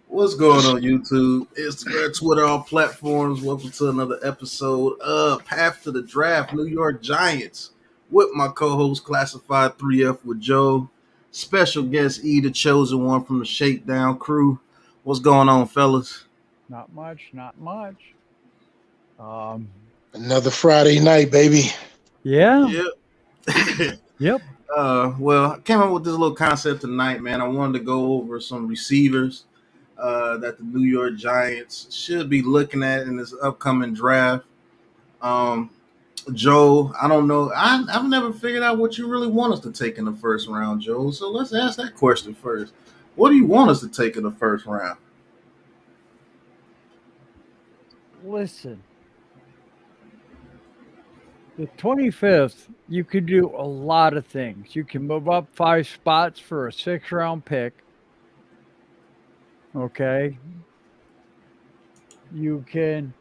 What's going on, YouTube? Instagram, Twitter, all platforms. Welcome to another episode of Path to the Draft, New York Giants, with my co-host Classified 3F with Joe. Special guest E, the chosen one from the Shakedown crew. What's going on, fellas? Not much, not much. Um, Another Friday night, baby. yeah, Yep. yep. Well, I came up with this little concept tonight, man. I wanted to go over some receivers that the New York Giants should be looking at in this upcoming draft. Um, Joe, I don't know. I've never figured out what you really want us to take in the first round, Joe. So let's ask that question first. What do you want us to take in the first round? Listen, the 25th, you could do a lot of things. You can move up 5 spots for a 6th-round pick. Okay. You can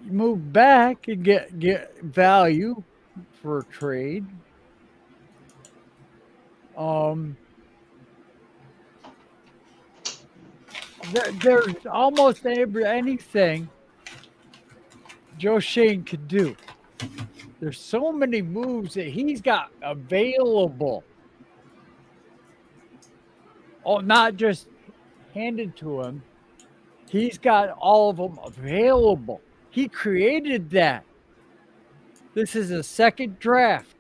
move back and get value for a trade. There's almost anything Joe Shane could do. There's so many moves that he's got available. Oh, not just handed to him. He's got all of them available. He created that. This is a second draft.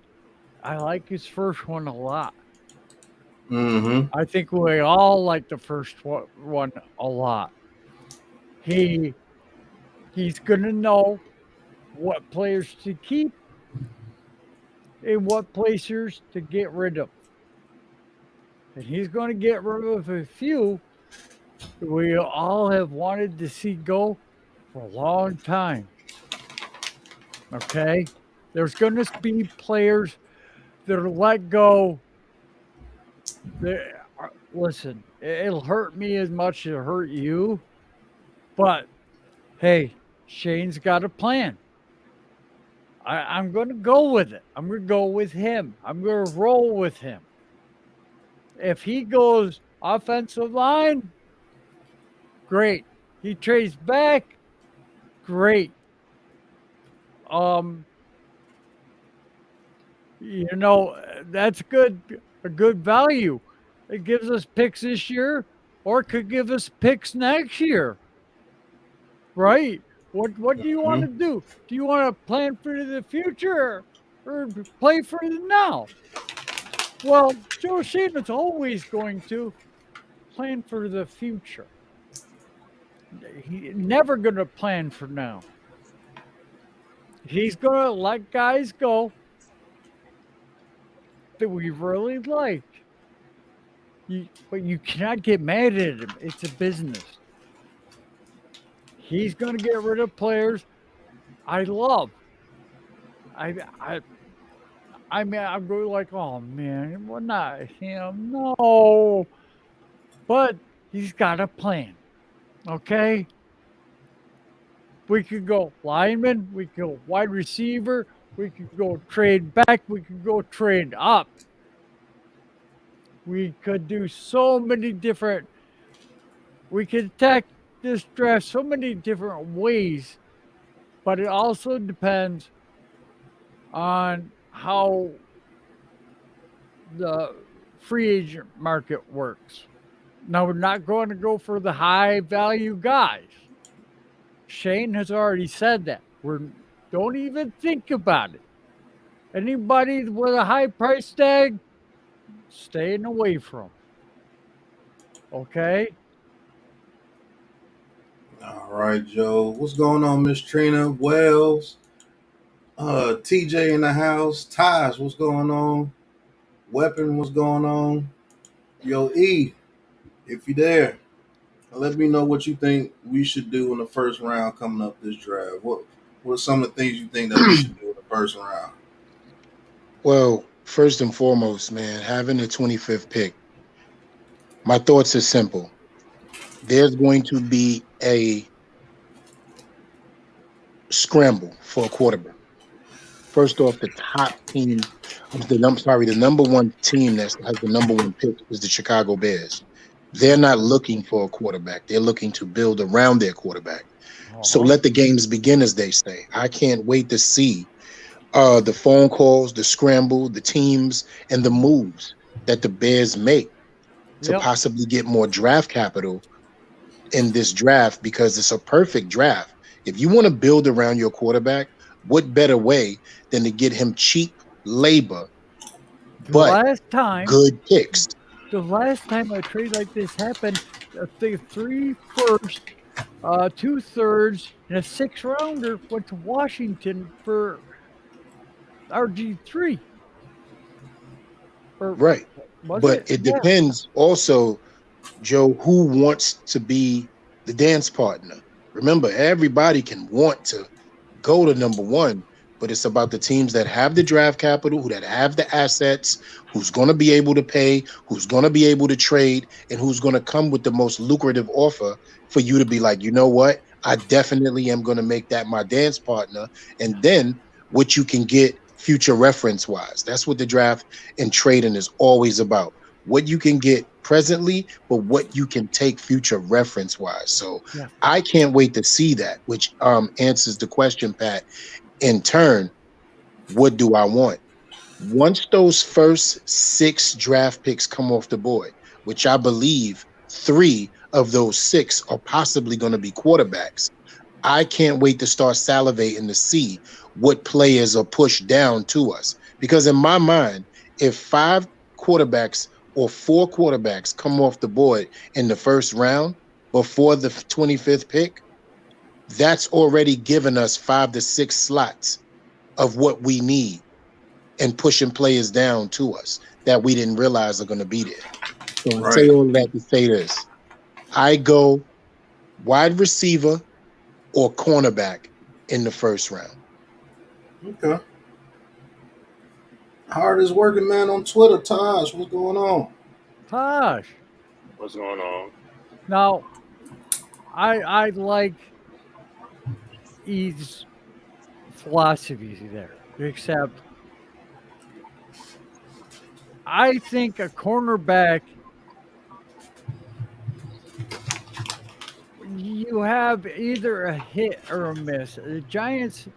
I like his first one a lot. Mm-hmm. I think we all like the first one a lot. He's gonna know what players to keep and what players to get rid of. And he's going to get rid of a few that we all have wanted to see go for a long time. Okay? There's going to be players that are let go. Listen, it'll hurt me as much as it hurt you. But, hey, Shane's got a plan. I'm going to go with it. I'm going to go with him. I'm going to roll with him. If he goes offensive line, great. He trades back, great. That's good. A good value. It gives us picks this year, or it could give us picks next year. Right? What do you want to do? Do you want to plan for the future or play for the now? Well, Joe Shane is always going to plan for the future. He's never going to plan for now. He's going to let guys go that we really like. But you cannot get mad at him. It's a business. He's going to get rid of players I love. I mean, I'm going like, oh man, well, not him. No. But he's got a plan. Okay? We could go lineman. We could go wide receiver. We could go trade back. We could go trade up. We could do so many different. We could attack this draft so many different ways. But it also depends on how the free agent market works. Now, we're not going to go for the high value guys. Shane has already said that. Don't even think about it. Anybody with a high price tag, staying away from. Okay? All right, Joe. What's going on, Miss Trina Wells? TJ in the house. Taj, what's going on? Weapon, what's going on? Yo, E, if you there, let me know what you think we should do in the first round coming up this draft. What are some of the things you think that we should do in the first round? Well, first and foremost, man, having the 25th pick, my thoughts are simple. There's going to be a scramble for a quarterback. First off, the top team, the number one team that has the number one pick is the Chicago Bears. They're not looking for a quarterback. They're looking to build around their quarterback. So Uh-huh. let the games begin, as they say. I can't wait to see the phone calls, the scramble, the teams, and the moves that the Bears make to Yep. possibly get more draft capital in this draft, because it's a perfect draft. If you want to build around your quarterback, what better way than to get him cheap labor, The but last time, good picks? the last time a trade like this happened, the 3 firsts, 2/3, and a 6 rounder went to Washington for RG3. Or Right. was But it? it Yeah. depends also, Joe, who wants to be the dance partner. Remember, everybody can want to go to number one, but it's about the teams that have the draft capital, who that have the assets, who's going to be able to pay, who's going to be able to trade, and who's going to come with the most lucrative offer for you to be like, you know what? I definitely am going to make that my dance partner. And then what you can get future reference wise. That's what the draft and trading is always about. What you can get presently, but what you can take future reference wise. So Yeah. I can't wait to see that, which answers the question, Pat. In turn, what do I want? Once those first 6 draft picks come off the board, which I believe 3 of those 6 are possibly going to be quarterbacks, I can't wait to start salivating to see what players are pushed down to us. Because in my mind, if 5 quarterbacks or 4 quarterbacks come off the board in the first round before the 25th pick, that's already given us 5 to 6 slots of what we need and pushing players down to us that we didn't realize are going to be there. So I say Right. all that to say this. I go wide receiver or cornerback in the first round. Okay. Hardest working man on Twitter, Taj. What's going on? Tosh. What's going on? Now, I like E's philosophy there, except I think a cornerback, you have either a hit or a miss. The Giants,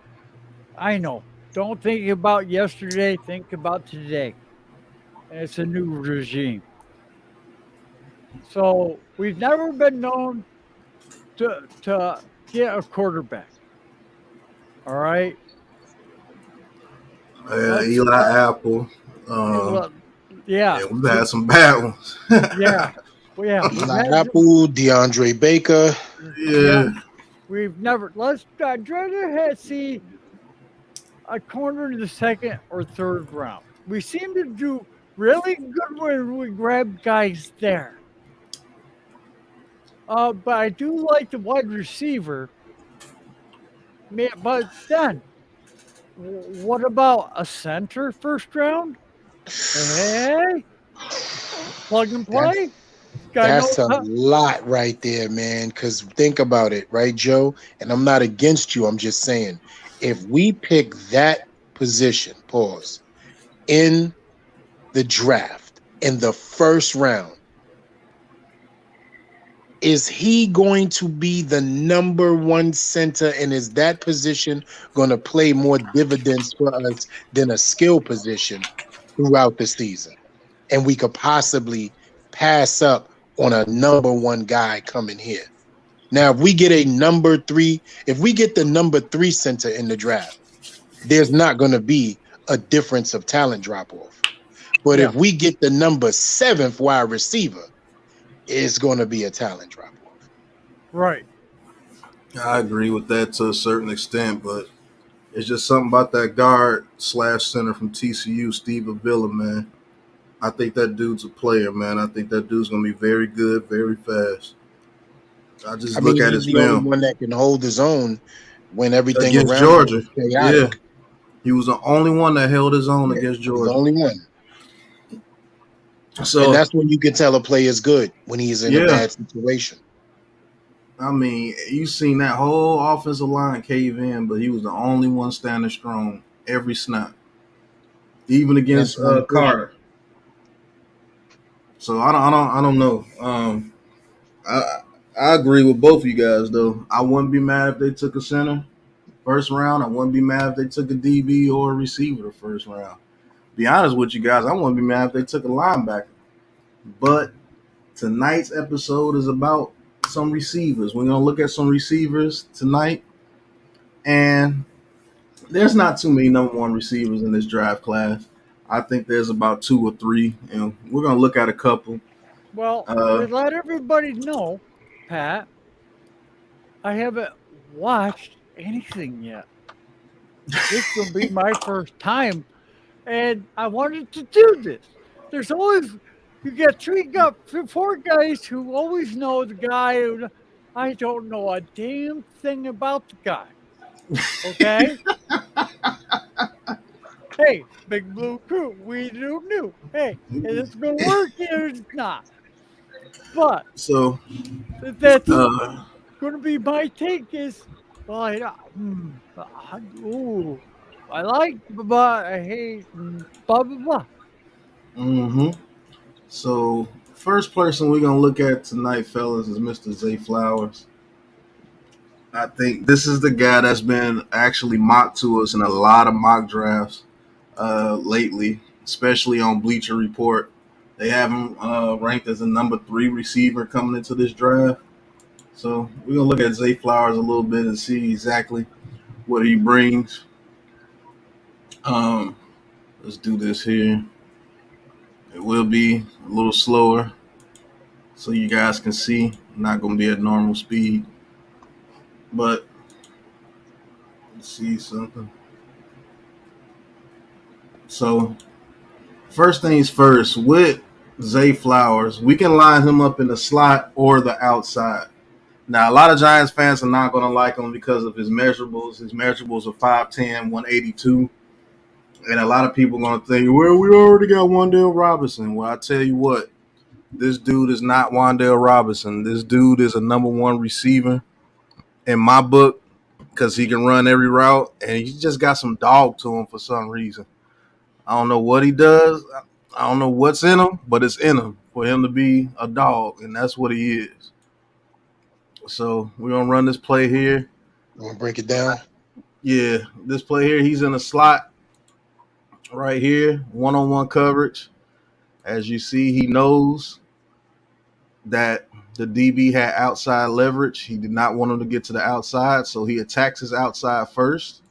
I know, don't think about yesterday, think about today. It's a new regime. So we've never been known to get a quarterback. All right. Let's Eli Apple. well, yeah. Yeah, we've had some bad ones. Yeah. Well, yeah, we've Eli had Apple, DeAndre Baker. yeah, Yeah. we've never let's try to see a corner in the second or third round. We seem to do really good when we grab guys there. But I do like the wide receiver. But then, what about a center first round? Hey, plug and That's play. Got no. that's a lot right there, man. Because think about it, right, Joe? And I'm not against you. I'm just saying, if we pick that position, pause, in the draft in the first round, is he going to be the number one center? And is that position going to play more dividends for us than a skill position throughout the season? And we could possibly pass up on a number one guy coming here. Now, if we get a number 3, if we get the number 3 center in the draft, there's not going to be a difference of talent drop off. But Yeah, if we get the number 7th wide receiver, it's going to be a talent drop off. right. I agree with that to a certain extent, but it's just something about that guard slash center from TCU, Steve Avila, man. I think that dude's a player, man. I think that dude's gonna be very good, very fast. I I just look mean, at he's his the only film one that can hold his own when everything against around him Georgia. is Yeah, chaotic. he was the only one that held his own Yeah, against he's the Georgia. only one. And So that's when you can tell a player is good, when he's in a yeah, bad situation. I mean, you seen that whole offensive line cave in, but he was the only one standing strong every snap, even That's against unofficial. Carter. So I don't know. I I agree with both of you guys though. I wouldn't be mad if they took a center first round. I wouldn't be mad if they took a DB or a receiver the first round. Be honest with you guys, I wouldn't be mad if they took a linebacker. But tonight's episode is about some receivers. We're gonna look at some receivers tonight, and there's not too many number one receivers in this draft class. I think there's about two or three, and we're gonna look at a couple. Well, Uh, to let everybody know, Pat, I haven't watched anything yet. This will be my first time, and I wanted to do this. There's always you got four guys who always know the guy. Who, I don't know a damn thing about the guy. Okay. Hey, Big Blue Crew, we do new. Hey, is this gonna work or it's not? But so, that's uh, gonna be my take. Is well, ooh, I like, but I hate, blah blah blah. hmm so first person we're gonna look at tonight, fellas, is Mr. Zay Flowers. I think this is the guy that's been actually mocked to us in a lot of mock drafts lately, especially on Bleacher Report. They have him ranked as a number 3 receiver coming into this draft. So we're gonna look at Zay Flowers a little bit and see exactly what he brings. Um, let's do this here. It will be a little slower so you guys can see. Not gonna be at normal speed, but let's see something. So first things first, with Zay Flowers, we can line him up in the slot or the outside. Now, a lot of Giants fans are not going to like him because of his measurables. His measurables are 5'10", 182. And a lot of people are going to think, well, we already got Wan'Dale Robinson. Well, I tell you what, this dude is not Wan'Dale Robinson. This dude is a number one receiver in my book because he can run every route, and he just got some dog to him for some reason. I don't know what he does. I don't know what's in him, but it's in him for him to be a dog, and that's what he is. So we're going to run this play here. You want to break it down? Yeah, this play here, he's in a slot right here, one-on-one coverage. As you see, he knows that the DB had outside leverage. He did not want him to get to the outside, so he attacks his outside first,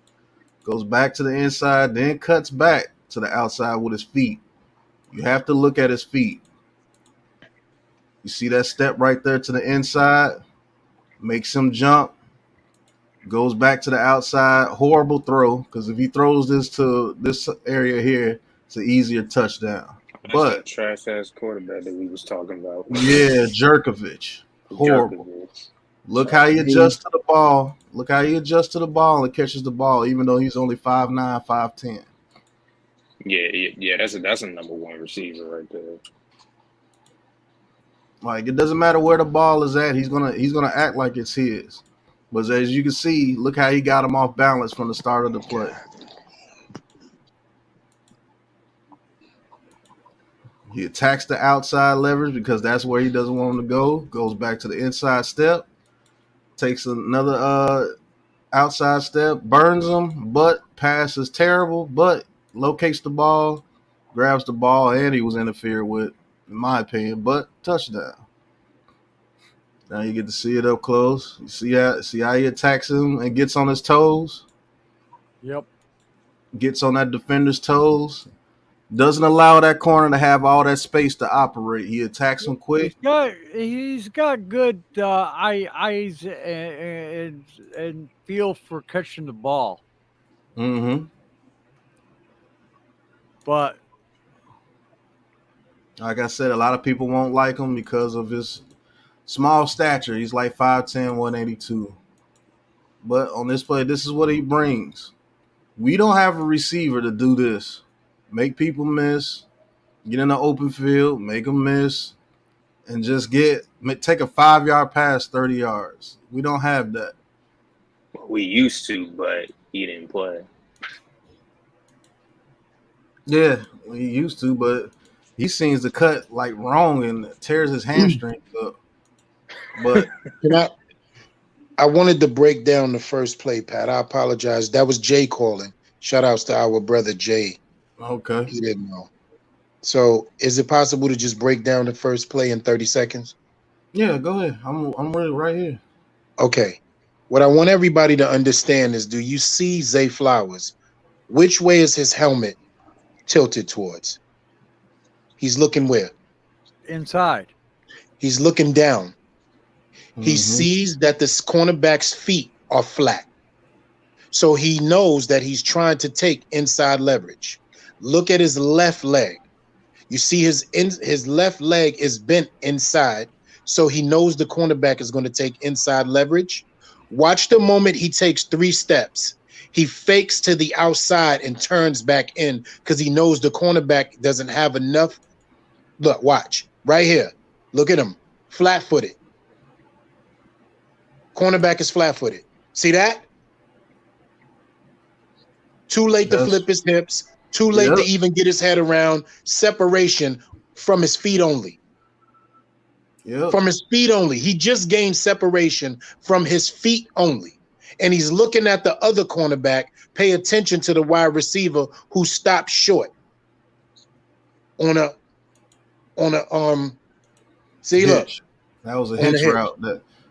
goes back to the inside, then cuts back to the outside with his feet. You have to look at his feet. You see that step right there to the inside, makes him jump, goes back to the outside. Horrible throw, because if he throws this to this area here, it's an easier touchdown. That's But that trash ass quarterback that we was talking about. yeah, Jerkovich. Horrible. Djokovic. Look how he adjusts to the ball. Look how he adjusts to the ball and catches the ball, even though he's only 5'9", 5'10". Yeah. That's a number one receiver right there. Like, it doesn't matter where the ball is at, he's gonna act like it's his. But as you can see, look how he got him off balance from the start of the play. He attacks the outside leverage because that's where he doesn't want him to go. Goes back to the inside step, takes another outside step, burns him, but pass is terrible, but locates the ball, grabs the ball, and he was interfered with, in my opinion, but touchdown. Now you get to see it up close. You see how he attacks him and gets on his toes, Yep. gets on that defender's toes. Doesn't allow that corner to have all that space to operate. He attacks him quick. He's got good eyes and feel for catching the ball, Mm-hmm. but Like I said, a lot of people won't like him because of his small stature. He's like 5'10", 182. But on this play, this is what he brings. We don't have a receiver to do this. Make people miss, get in the open field, make them miss, and just take a 5-yard pass 30 yards. We don't have that. We used to, but he didn't play. Yeah, he used to, but he seems to cut like wrong and tears his hamstring up. But Can I wanted to break down the first play, Pat. I apologize. That was Jay calling. Shout outs to our brother Jay. okay, He didn't know. So is it possible to just break down the first play in 30 seconds? yeah, go ahead. I'm really right here. Okay. What I want everybody to understand is, do you see Zay Flowers? Which way is his helmet tilted towards? He's looking where? Inside. He's looking down. He Mm-hmm. sees that this cornerback's feet are flat. So he knows that he's trying to take inside leverage. Look at his left leg. You see his left leg is bent inside. So he knows the cornerback is going to take inside leverage. Watch the moment he takes 3 steps. He fakes to the outside and turns back in because he knows the cornerback doesn't have enough. Look, watch. Right here. Look at him. Flat-footed. Cornerback is flat-footed. See that? Too late to flip his hips. Too late to even get his head around. Separation from his feet only. Yep. From his feet only. He just gained separation from his feet only. And he's looking at the other cornerback. Pay attention to the wide receiver who stopped short. On a see, look. Hitch. That was a hitch route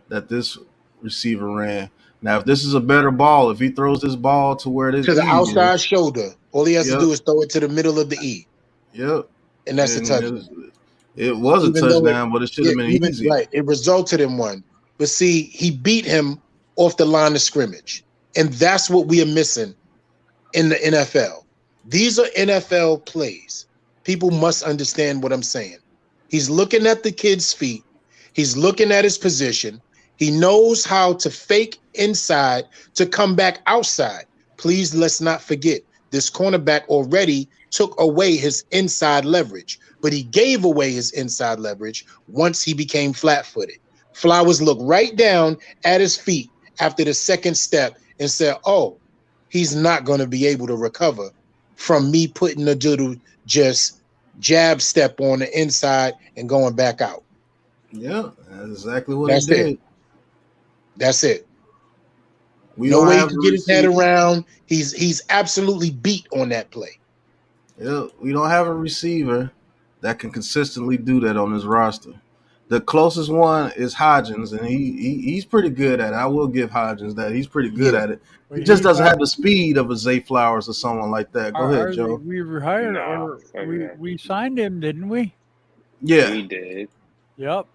that this receiver ran. Now, if this is a better ball, if he throws this ball to where this to the E outside is, shoulder, all he has to do is throw it to the middle of the E. Yep. And that's a touchdown. It was a touchdown, but it should have been easy. Right. It resulted in one. But see, he beat him off the line of scrimmage. And that's what we are missing in the NFL. These are NFL plays. People must understand what I'm saying. He's looking at the kid's feet. He's looking at his position. He knows how to fake inside to come back outside. Please, let's not forget, this cornerback already took away his inside leverage, but he gave away his inside leverage once he became flat-footed. Flowers looked right down at his feet after the second step and said, oh, he's not going to be able to recover from me putting a doodle just jab step on the inside and going back out. Yeah, that's exactly what he did. That's it. No way he could get his head around. He's absolutely beat on that play. Yeah, we don't have a receiver that can consistently do that on this roster. The closest one is Hodgins, and he's pretty good at it. I will give Hodgins that. He's pretty good at it. He just doesn't have the speed of a Zay Flowers or someone like that. Go ahead, Joe. We rehired or we signed him, didn't we? Yeah. We did. Yep.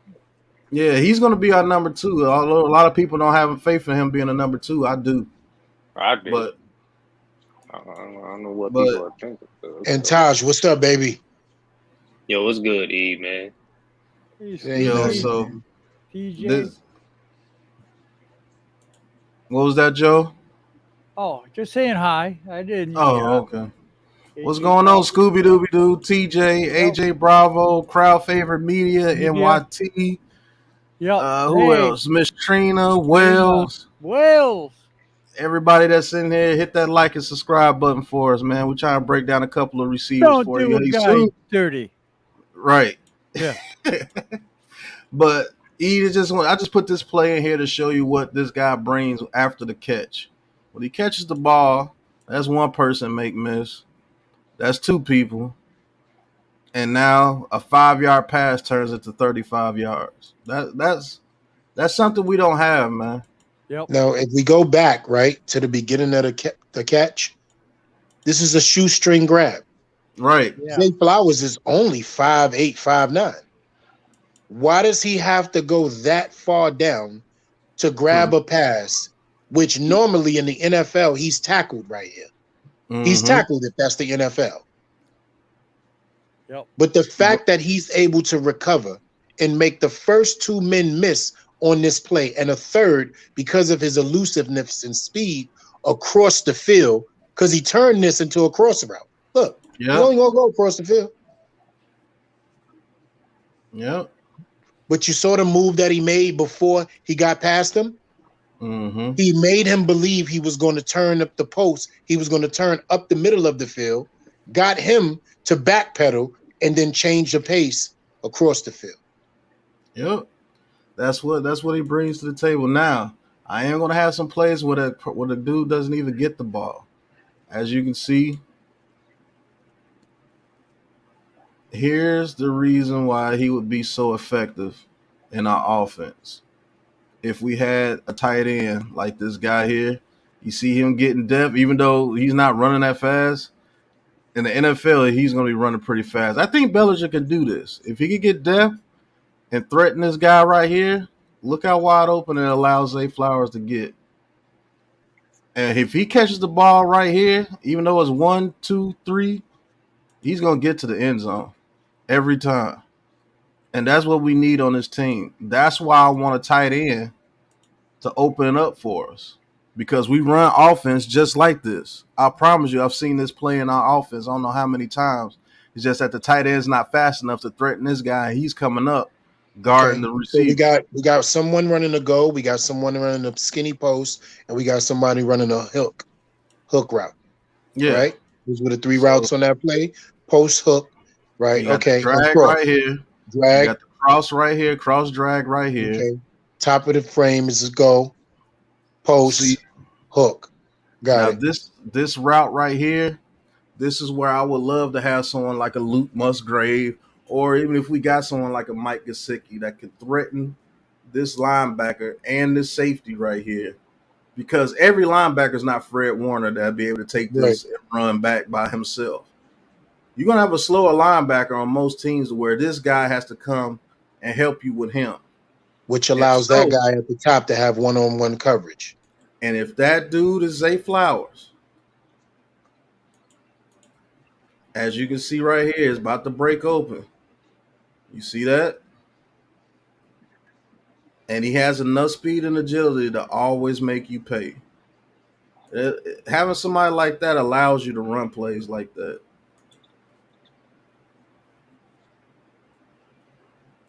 Yeah, he's going to be our number 2. Although a lot of people don't have faith in him being a number 2. I do. I do. But I don't know what people are thinking. And Taj, what's up, baby? Yo, what's good, E, man? Yo, so TJ. What was that, Joe? Oh, just saying hi. I didn't. Oh, okay. What's going on, Scooby Dooby Doo, TJ, AJ Bravo, crowd favorite media, NYT. Yeah. Who else? Miss Trina, Wells. Everybody that's in here, hit that like and subscribe button for us, man. We're trying to break down a couple of receivers for you. Don't do a guy dirty. Right. Yeah. But I just put this play in here to show you what this guy brings after the catch. When he catches the ball, that's one person make miss. That's 2 people. And now a 5-yard pass turns into 35 yards. That's something we don't have, man. Yep. Now, if we go back, right, to the beginning of the catch, this is a shoestring grab. Right. Yeah. Zay Flowers is only 5'8", 5'9". Why does he have to go that far down to grab a pass, which normally in the NFL, he's tackled right here? Mm-hmm. He's tackled if that's the NFL. Yep. But the fact that he's able to recover and make the first 2 men miss on this play and a third because of his elusiveness and speed across the field, because he turned this into a cross route. Look, he's only going to go across the field. Yep. But you saw the move that he made before he got past him? Mm-hmm. He made him believe he was going to turn up the post. He was going to turn up the middle of the field. got him to backpedal and then change the pace across the field. Yep. That's what he brings to the table. Now, I am gonna have some plays where the dude doesn't even get the ball. As you can see, here's the reason why he would be so effective in our offense. If we had a tight end like this guy here, you see him getting depth, even though he's not running that fast. In the NFL, he's going to be running pretty fast. I think Bellinger can do this. If he can get depth and threaten this guy right here, look how wide open it allows Zay Flowers to get. And if he catches the ball right here, even though it's 1, 2, 3, he's going to get to the end zone every time. And that's what we need on this team. That's why I want a tight end to open it up for us, because we run offense just like this. I promise you, I've seen this play in our offense. I don't know how many times. It's just that the tight end's not fast enough to threaten this guy. He's coming up, guarding the receiver. So we got someone running a go, we got someone running a skinny post, and we got somebody running a hook route. Yeah, right. Those were the 3 routes on that play: post, hook, right? Okay, drag right here. Drag. You got the cross right here. Cross drag right here. Okay. Top of the frame is a go, post, hook. Got now it. This route right here, this is where I would love to have someone like a Luke Musgrave, or even if we got someone like a Mike Gesicki that could threaten this linebacker and this safety right here, because every linebacker is not Fred Warner that'd be able to take this and run back by himself. You're gonna have a slower linebacker on most teams where this guy has to come and help you with him, which allows that guy at the top to have one-on-one coverage. And if that dude is Zay Flowers, as you can see right here, it's about to break open. You see that? And he has enough speed and agility to always make you pay. Having somebody like that allows you to run plays like that.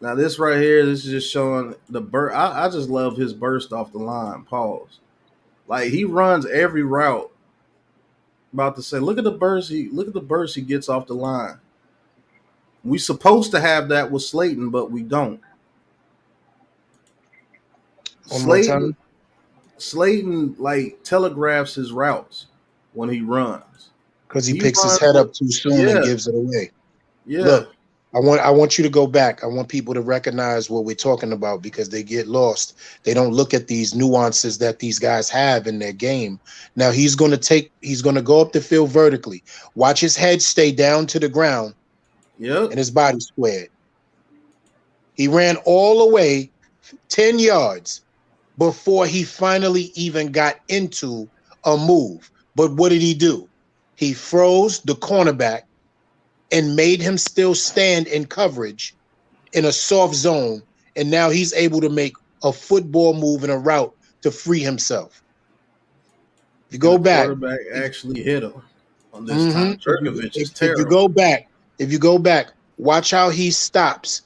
Now this right here, this is just showing the burst. I just love his burst off the line. Pause. Like, he runs every route. About to say, look at the burst he gets off the line. We supposed to have that with Slayton, but we don't. Slayton like telegraphs his routes when he runs. Because he picks his head up too soon and gives it away. Yeah. Look, I want you to go back. I want people to recognize what we're talking about, because they get lost. They don't look at these nuances that these guys have in their game. Now he's going to go up the field vertically. Watch his head stay down to the ground. Yep. And his body squared. He ran all the way 10 yards before he finally even got into a move. But what did he do? He froze the cornerback and made him still stand in coverage in a soft zone. And now he's able to make a football move in a route to free himself. If you go back, the quarterback actually hit him on this time. Jerkovich is terrible. If you go back, watch how he stops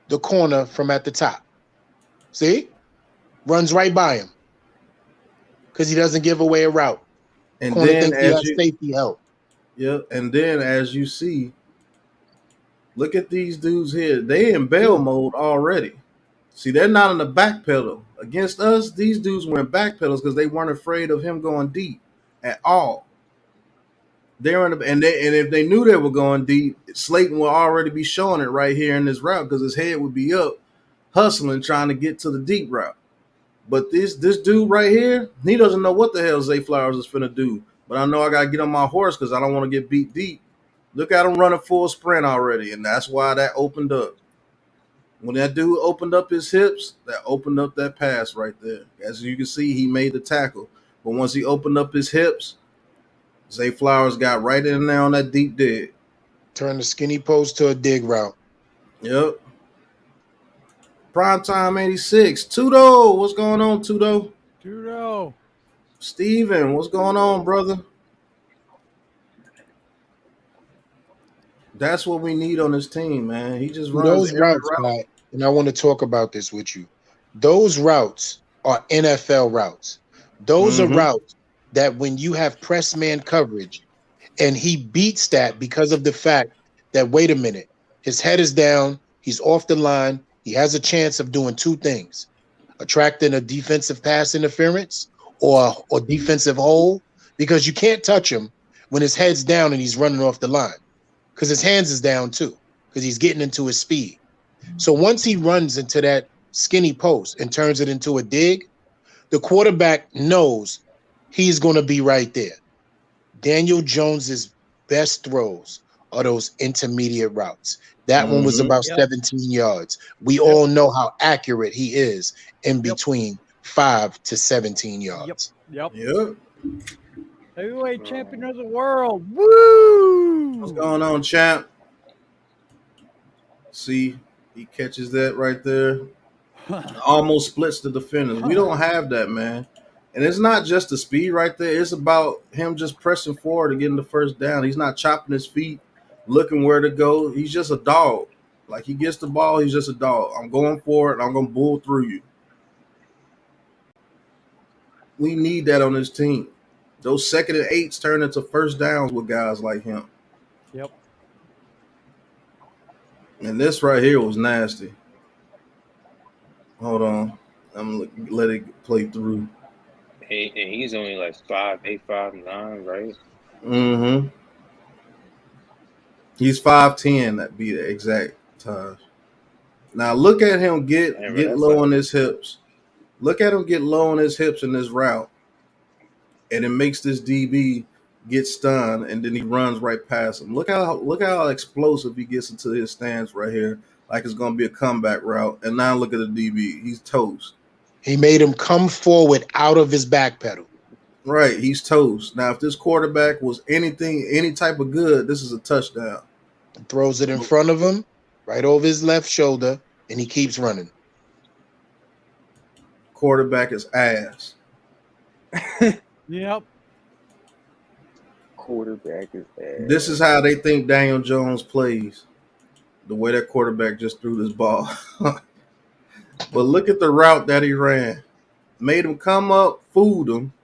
the corner from at the top. See? Runs right by him because he doesn't give away a route. And then as safety help. Yep. And then as you see, look at these dudes here. They in bail mode already. See, they're not in the back pedal. Against us, these dudes were in back pedals because they weren't afraid of him going deep at all. They're in and if they knew they were going deep, Slayton will already be showing it right here in this route because his head would be up, hustling, trying to get to the deep route. But this dude right here, he doesn't know what the hell Zay Flowers is finna do. But I know I gotta get on my horse because I don't want to get beat deep. Look at him running full sprint already, and that's why that opened up. When that dude opened up his hips, that opened up that pass right there. As you can see, he made the tackle. But once he opened up his hips, Zay Flowers got right in there on that deep dig. Turn the skinny post to a dig route. Yep. Primetime 86. Tudo, what's going on, Tudo? Tudo. Steven, what's going on, brother? That's what we need on this team, man. He just runs those routes, route. And I want to talk about this with you. Those routes are NFL routes. Those are routes that when you have press man coverage And he beats that because of the fact that, wait a minute, his head is down, he's off the line, he has a chance of doing two things: attracting a defensive pass interference or defensive hole, because you can't touch him when his head's down and he's running off the line, because his hands is down too, because he's getting into his speed. So once he runs into that skinny post and turns it into a dig, the quarterback knows he's going to be right there. Daniel Jones's best throws are those intermediate routes. That one was about 17 yards. We all know how accurate he is in between 5 to 17 yards. Yep. Yep. Heavyweight champion of the world. Woo! What's going on, champ? See, he catches that right there. Almost splits the defenders. We don't have that, man. And it's not just the speed right there. It's about him just pressing forward and getting the first down. He's not chopping his feet, looking where to go. He's just a dog. Like, he gets the ball, he's just a dog. I'm going for it, and I'm going to bull through you. We need that on this team. Those 2nd and 8s turn into first downs with guys like him. Yep. And this right here was nasty. Hold on. I'm going to let it play through. And he's only like 5'8", 5'9", right? Mm-hmm. He's 5'10", that be the exact time. Now look at him get low on his hips. Look at him get low on his hips in this route. And it makes this DB get stunned, and then he runs right past him. Look how explosive he gets into his stance right here, like it's gonna be a comeback route. And now look at the DB. He's toast. He made him come forward out of his back pedal. Right, he's toast. Now, if this quarterback was any type of good, this is a touchdown. Throws it in front of him, right over his left shoulder, and he keeps running. Quarterback is ass. Yep. Quarterback is ass. This is how they think Daniel Jones plays. The way that quarterback just threw this ball. But look at the route that he ran. Made him come up, fooled him.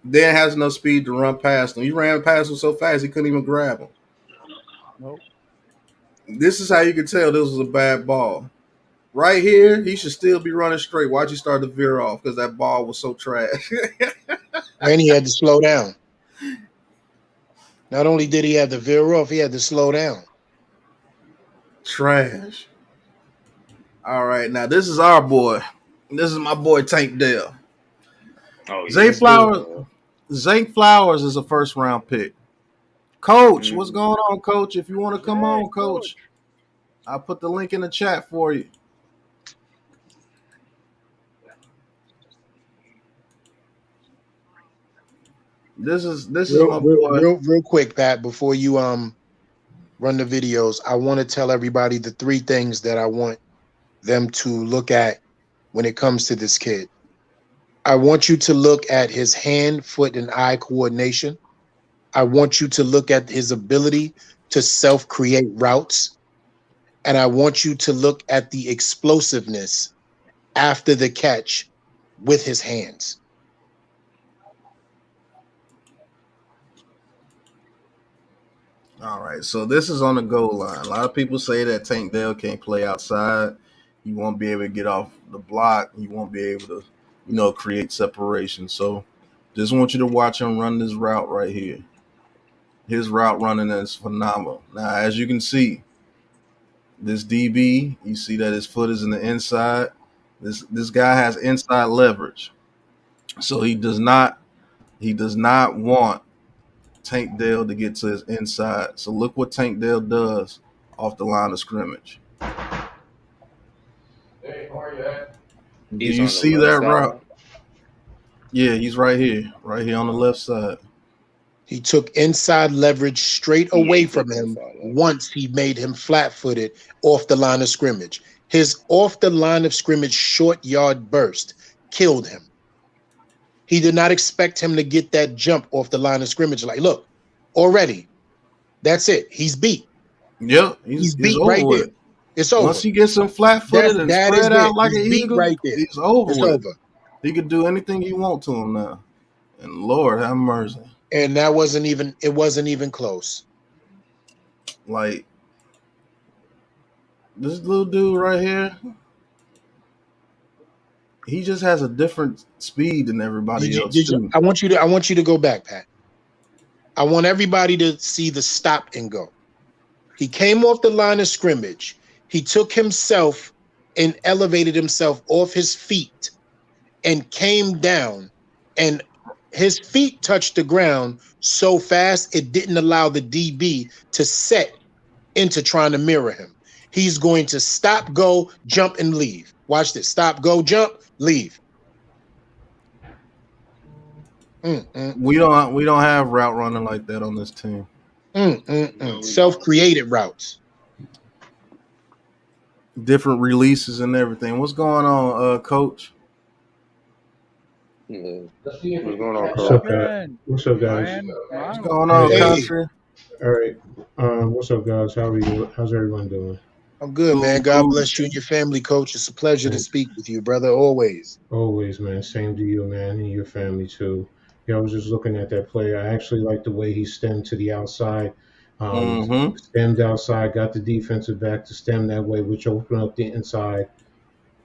Then has enough speed to run past him. He ran past him so fast he couldn't even grab him. Nope. This is how you can tell this was a bad ball. Right here, he should still be running straight. Why'd you start to veer off? Because that ball was so trash. And he had to slow down. Not only did he have to veer off, he had to slow down. Trash. All right, now this is our boy. This is my boy Tank Dell. Oh, Zay Flowers. Zay Flowers is a first-round pick. Coach, what's going on, Coach? If you want to come on, Coach, I'll put the link in the chat for you. This is my boy. Real quick, Pat, before you run the videos, I want to tell everybody the 3 things that I want them to look at when it comes to this kid. I want you to look at his hand, foot, and eye coordination. I want you to look at his ability to self-create routes. And I want you to look at the explosiveness after the catch with his hands. All right, so this is on the goal line. A lot of people say that Tank Dell can't play outside. He won't be able to get off the block. He won't be able to, create separation. So just want you to watch him run this route right here. His route running is phenomenal. Now, as you can see, this DB, you see that his foot is in the inside. This guy has inside leverage. So he does not want Tank Dell to get to his inside. So look what Tank Dell does off the line of scrimmage. Hey, how are you at? Do you see that route? Yeah, he's right here on the left side. He took inside leverage straight away from him once he made him flat-footed off the line of scrimmage. His off the line of scrimmage short yard burst killed him. He did not expect him to get that jump off the line of scrimmage. Like, look, already, that's it. He's beat. Yeah, he's beat right there. It's over. Once he gets him flat-footed and spread out like an eagle, right there. He's over. He could do anything he wants to him now. And Lord have mercy. And that wasn't even close. Like this little dude right here, he just has a different speed than everybody else too. I want you to go back, Pat. I want everybody to see the stop and go. He came off the line of scrimmage. He took himself and elevated himself off his feet and came down, and his feet touched the ground so fast it didn't allow the DB to set into trying to mirror him. He's going to stop, go, jump, and leave. Watch this. Stop, go, jump, leave. We don't have route running like that on this team. Self-created routes. Different releases and everything. What's going on, Coach? Yeah. What's going on, What's Coach? up, guys? What's up, guys? What's going on, Hey. country? All right. What's up, guys? How are you? How's everyone doing? I'm good, man. God bless you and your family, Coach. It's a pleasure to speak with you, brother. Always. Always, man. Same to you, man, and your family too. Yeah, I was just looking at that play. I actually like the way he stemmed to the outside. Stemmed outside, got the defensive back to stem that way, which opened up the inside.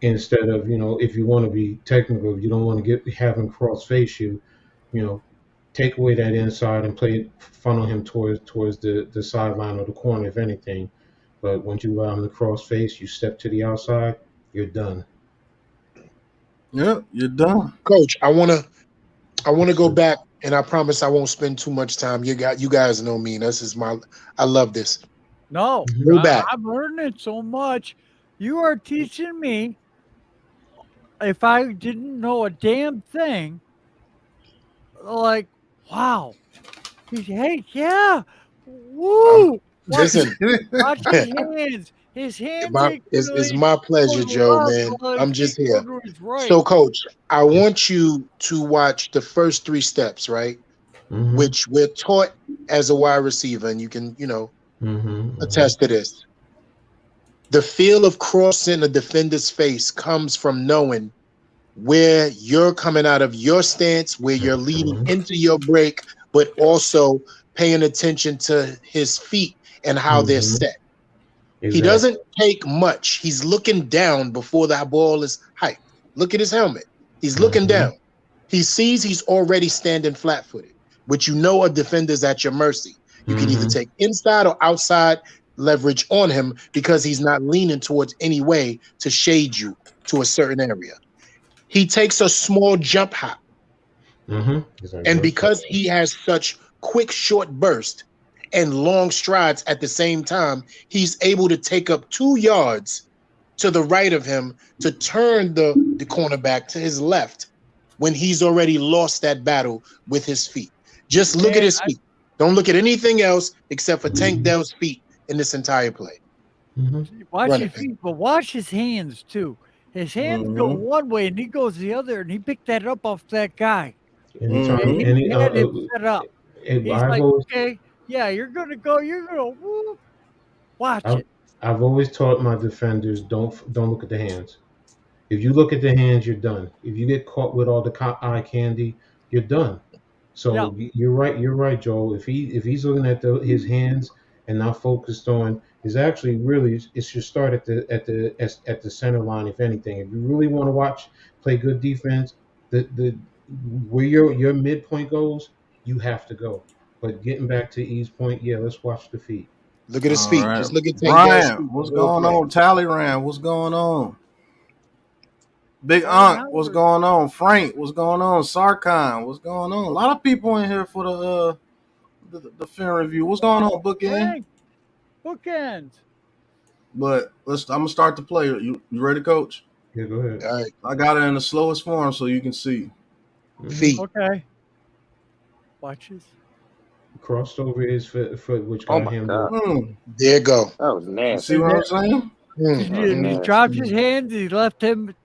Instead of, if you want to be technical, if you don't want to have him cross face you, take away that inside and funnel him towards the sideline or the corner, if anything. But once you allow him to cross face, you step to the outside, you're done. Yeah, you're done. Coach, I wanna go back, and I promise I won't spend too much time. You guys know me. I love this. No, Go back. I'm learning so much. You are teaching me. If I didn't know a damn thing, like, wow. Hey, yeah. Woo. Listen, Watch his hands. His hands. it's my pleasure, Joe, man. I'm just here. So, Coach, I want you to watch the first 3 steps, right? Which we're taught as a wide receiver, and you can, attest to this. The feel of crossing a defender's face comes from knowing where you're coming out of your stance, where you're leading into your break, but also paying attention to his feet and how they're set. Exactly. He doesn't take much. He's looking down before that ball is hiked. Look at his helmet. He's looking down. He sees he's already standing flat-footed, which a defender's at your mercy. You can either take inside or outside leverage on him because he's not leaning towards any way to shade you to a certain area. He takes a small jump hop. And because he has such quick, short burst and long strides at the same time, he's able to take up 2 yards to the right of him to turn the cornerback to his left when he's already lost that battle with his feet. Just look at his feet. Don't look at anything else except for Tank Dell's feet in this entire play. Watch his feet, but watch his hands too. His hands go one way and he goes the other, and he picked that up off that guy. And he had him set up. He's like, okay, yeah, you're gonna go. Woo. Watch it. I've always taught my defenders don't look at the hands. If you look at the hands, you're done. If you get caught with all the eye candy, you're done. So you're right, Joel. If he's looking at his hands and not focused on, is actually really it should start at the center line. If anything, if you really want to play good defense, the where your midpoint goes, you have to go. But getting back to E's point, let's watch the feet. Look at his feet. Right. Just look at Brian. What's going on? Talleyrand. What's going on? Big Unc, what's going on? Frank, what's going on? Sarkon, what's going on? A lot of people in here for the film review. What's going on, Bookend? Bookend. But I'm gonna start the play. You ready, Coach? Yeah, go ahead. All right. I got it in the slowest form so you can see. Feet. Okay. Watch this. Crossed over his foot, which got him. There you go. That was nasty. See what I'm saying? He dropped his hands. He left him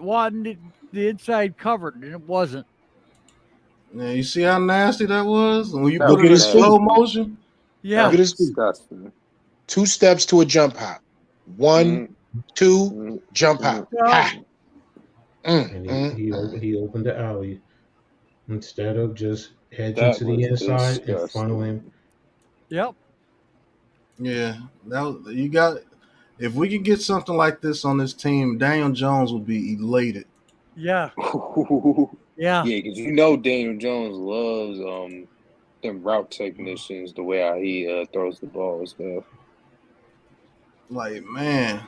wanting the inside covered, and it wasn't. Yeah, you see how nasty that was? When you put it in slow motion? Yeah. Look at his feet. 2 steps to a jump hop. 1, 2, jump hop. And he opened the alley instead of just edge That into the was inside and funnel him. disgusting. Yep. Yeah, you got. If we could get something like this on this team, Daniel Jones would be elated. Yeah. Yeah, Yeah. because Daniel Jones loves them route technicians, the way how he throws the ball and stuff. Like, man,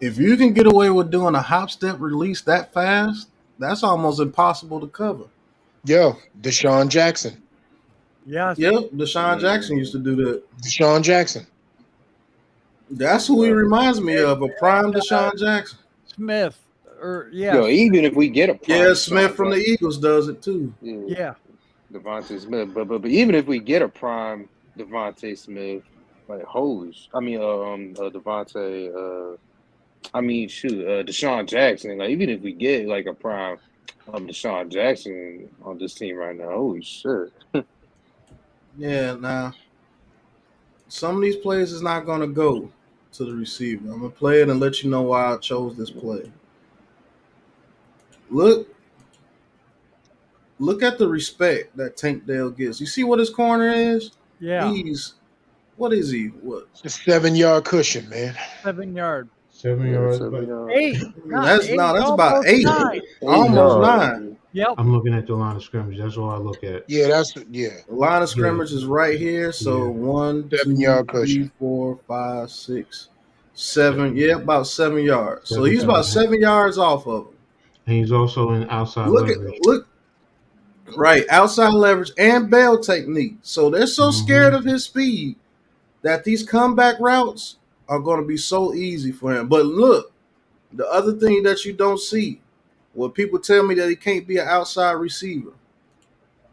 if you can get away with doing a hop step release that fast, that's almost impossible to cover. Yo, Deshaun Jackson. Yes. Yep, Deshaun Jackson used to do that. Deshaun Jackson. That's who he reminds me of, a prime Deshaun Jackson. Smith. Or Yo, yeah. even if we get a prime Yeah, Deshaun Smith from the Jackson, Eagles does it too. Yeah. Devontae Smith, but even if we get a prime Devontae Smith, like Devontae, Deshaun Jackson, like even if we get like a prime Deshaun Jackson on this team right now, holy shit. Yeah, now some of these plays is not gonna go to the receiver. I'm gonna play it and let you know why I chose this play. Look at the respect that Tank Dell gets. You see what his corner is? Yeah. What is he? What? It's a 7-yard cushion, man. 7 yard. 7 yards, but 8. That's almost about 8. 9. Almost yards. 9. Yep. I'm looking at the line of scrimmage. That's all I look at. Yeah, The line of scrimmage is right here. So Yeah. 1, 2, 7-yard 3, cushion. 4, 5, 6, 7. Yeah, about 7 yards. So he's 7 about yards. 7 yards off of him. And he's also in outside Look leverage. right, outside leverage and bail technique. So they're so scared Mhm. of his speed that these comeback routes are going to be so easy for him. But look, the other thing that you don't see, when people tell me that he can't be an outside receiver,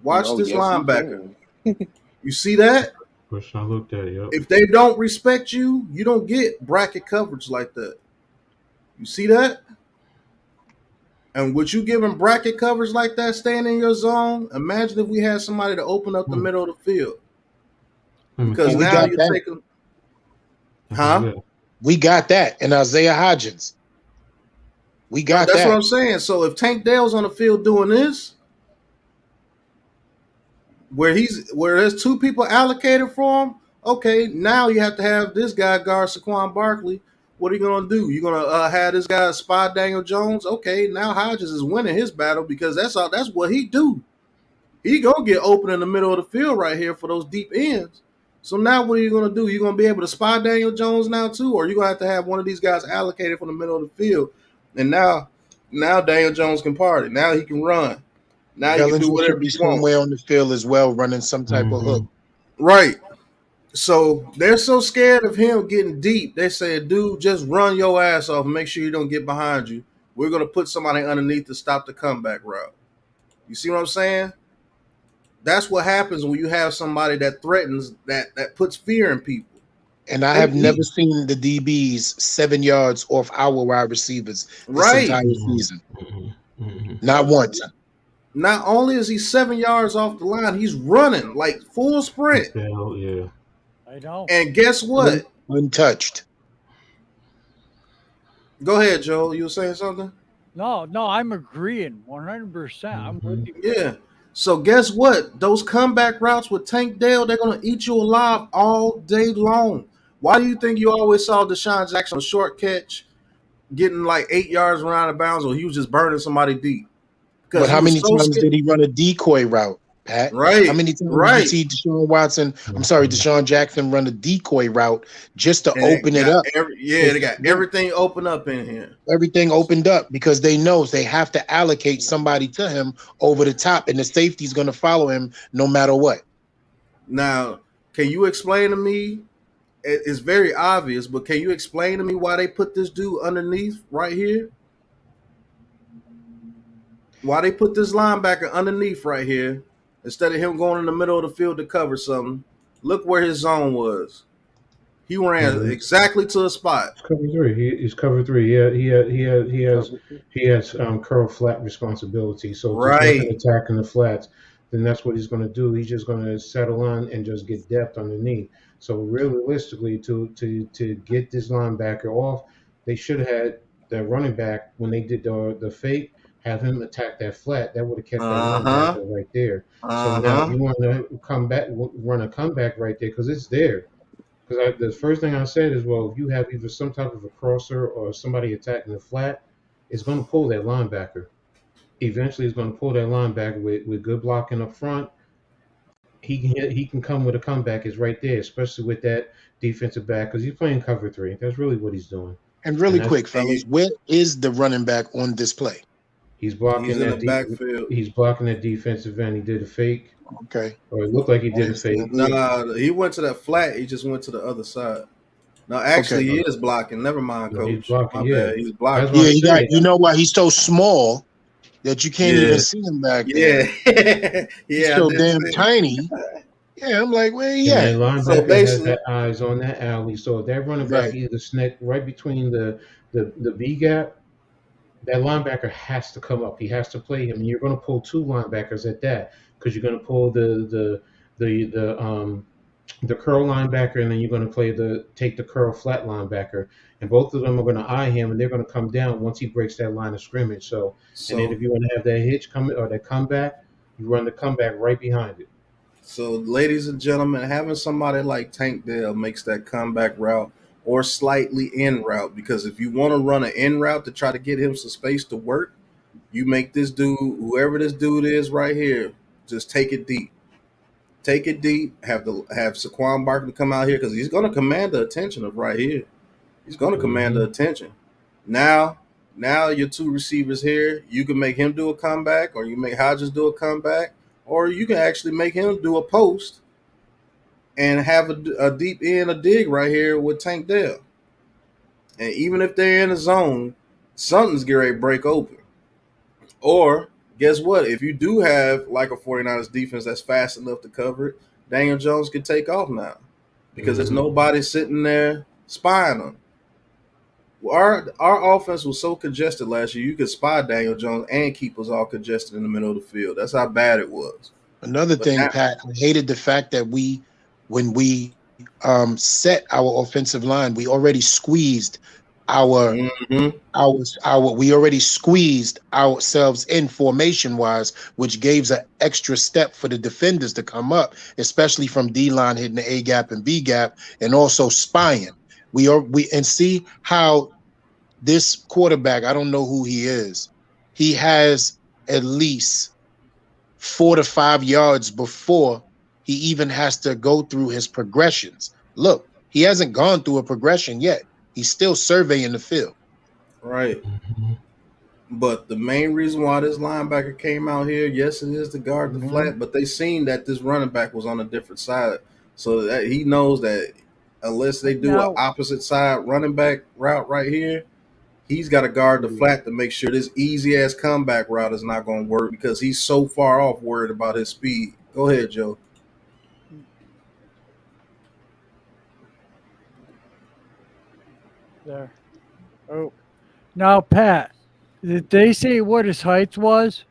watch this linebacker. You see that? Question I looked at, yep. If they don't respect you, you don't get bracket coverage like that. You see that? And would you give him bracket coverage like that, staying in your zone? Imagine if we had somebody to open up the middle of the field. Because we now got you're that. taking. Huh? Yeah. We got that in Isaiah Hodgins. We got That's that. what I'm saying. So if Tank Dell's on the field doing this, where there's 2 people allocated for him, okay, now you have to have this guy guard Saquon Barkley. What are you gonna do? You're gonna have this guy spy Daniel Jones? Okay, now Hodges is winning his battle because that's what he do. He gonna get open in the middle of the field right here for those deep ends. So now what are you gonna do? You're gonna be able to spy Daniel Jones now too, or you're gonna have to have one of these guys allocated for the middle of the field. And now Daniel Jones can party. Now he can run. Now you can do Bellinger whatever should be you want. somewhere on the field as well, running some type of hook. Right. So they're so scared of him getting deep. They say, dude, just run your ass off and make sure you don't get behind you. We're going to put somebody underneath to stop the comeback route. You see what I'm saying? That's what happens when you have somebody that threatens, that puts fear in people. And I have never seen the DBs 7 yards off our wide receivers this entire season. Not once. Not only is he 7 yards off the line, he's running like full sprint. Yeah. I know. And guess what? Untouched. Go ahead, Joe. You were saying something? No, I'm agreeing 100%. I'm with you. Yeah. So guess what? Those comeback routes with Tank Dell, they're going to eat you alive all day long. Why do you think you always saw Deshaun Jackson a short catch getting like 8 yards around the bounds, or he was just burning somebody deep? But how many times did he run a decoy route, Pat? Right. How many times did you see Deshaun Jackson run a decoy route just to open it up? They got everything open up in here. Everything opened up because they know they have to allocate somebody to him over the top, and the safety's going to follow him no matter what. Now, can you explain to me? It's very obvious, but can you explain to me why they put this dude underneath right here? Why they put this linebacker underneath right here instead of him going in the middle of the field to cover something? Look where his zone was. He ran exactly to a spot. It's cover 3. He's cover 3. He has curl flat responsibility. So just an attack in the flats, then that's what he's going to do. He's just going to settle on and just get depth underneath. So realistically, to get this linebacker off, they should have had that running back when they did the fake. have him attack that flat. That would have kept that Uh-huh. linebacker right there. So now if Uh-huh. you want to come back, run a comeback right there because it's there. Because the first thing I said is, well, if you have either some type of a crosser or somebody attacking the flat, it's going to pull that linebacker. Eventually, it's going to pull that linebacker with good blocking up front. He can come with a comeback. Is right there, especially with that defensive back because he's playing cover three. That's really what he's doing, And and really that's quick, fellas, where is the running back on this play? he's blocking He's in the that backfield. he's blocking that defensive end. He did a fake, Okay. or it looked like he I did a ain't seeing fake. who. Nah, he went to that flat. He just went to the other side. No, Okay. actually, he is blocking. Never mind, No, he's coach. blocking. My Yeah, bad. He's that's blocking. what I Yeah, he got. said. You know what? He's so small that you can't even Yeah. see him back Yeah. there. He's Yeah, I so did damn see. tiny. Yeah, I'm like, where he And that at? So linebacker has basically, that eyes on that alley. So if that running back Right. either snack right between the B gap, that linebacker has to come up. He has to play him, and you're going to pull two linebackers at that because you're going to pull the curl linebacker, and then you're going to take the curl flat linebacker, and both of them are going to eye him, and they're going to come down once he breaks that line of scrimmage. So, and then so if you want to have that hitch coming or that comeback, you run the comeback right behind it. So, ladies and gentlemen, having somebody like Tank Dell makes that comeback route or slightly in route because if you want to run an in route to try to get him some space to work, you make this dude, whoever this dude is right here, just take it deep. Take it deep. Have Saquon Barkley come out here because he's going to command the attention of right here. He's going to command the Hmm. attention. Now, now your two receivers here, you can make him do a comeback, or you make Hodges do a comeback, or you can actually make him do a post and have a deep end, a dig right here with Tank Dell. And even if they're in a zone, something's getting ready to break open. Or guess what? If you do have like a 49ers defense that's fast enough to cover it, Daniel Jones can take off now because there's Hmm. nobody sitting there spying him. Our offense was so congested last year, you could spy Daniel Jones and keep us all congested in the middle of the field. That's how bad it was. Another But thing, now, Pat, I hated the fact that when we set our offensive line, we already squeezed our mm-hmm, we already squeezed ourselves in formation wise, which gave an extra step for the defenders to come up, especially from D line hitting the A gap and B gap, and also spying. We and see how this quarterback, I don't know who he is, he has at least 4 to 5 yards before he even has to go through his progressions. Look, he hasn't gone through a progression yet. He's still surveying the field. right. Hmm. But the main reason why this linebacker came out here, yes, it is to guard the Mhm. flat, but they seen that this running back was on a different side. So that he knows that unless they do an Now, opposite side running back route right here, he's got to guard the flat to make sure this easy ass comeback route is not going to work because he's so far off worried about his speed. Go ahead, Joe. there. Oh, now Pat, did they say what his height was?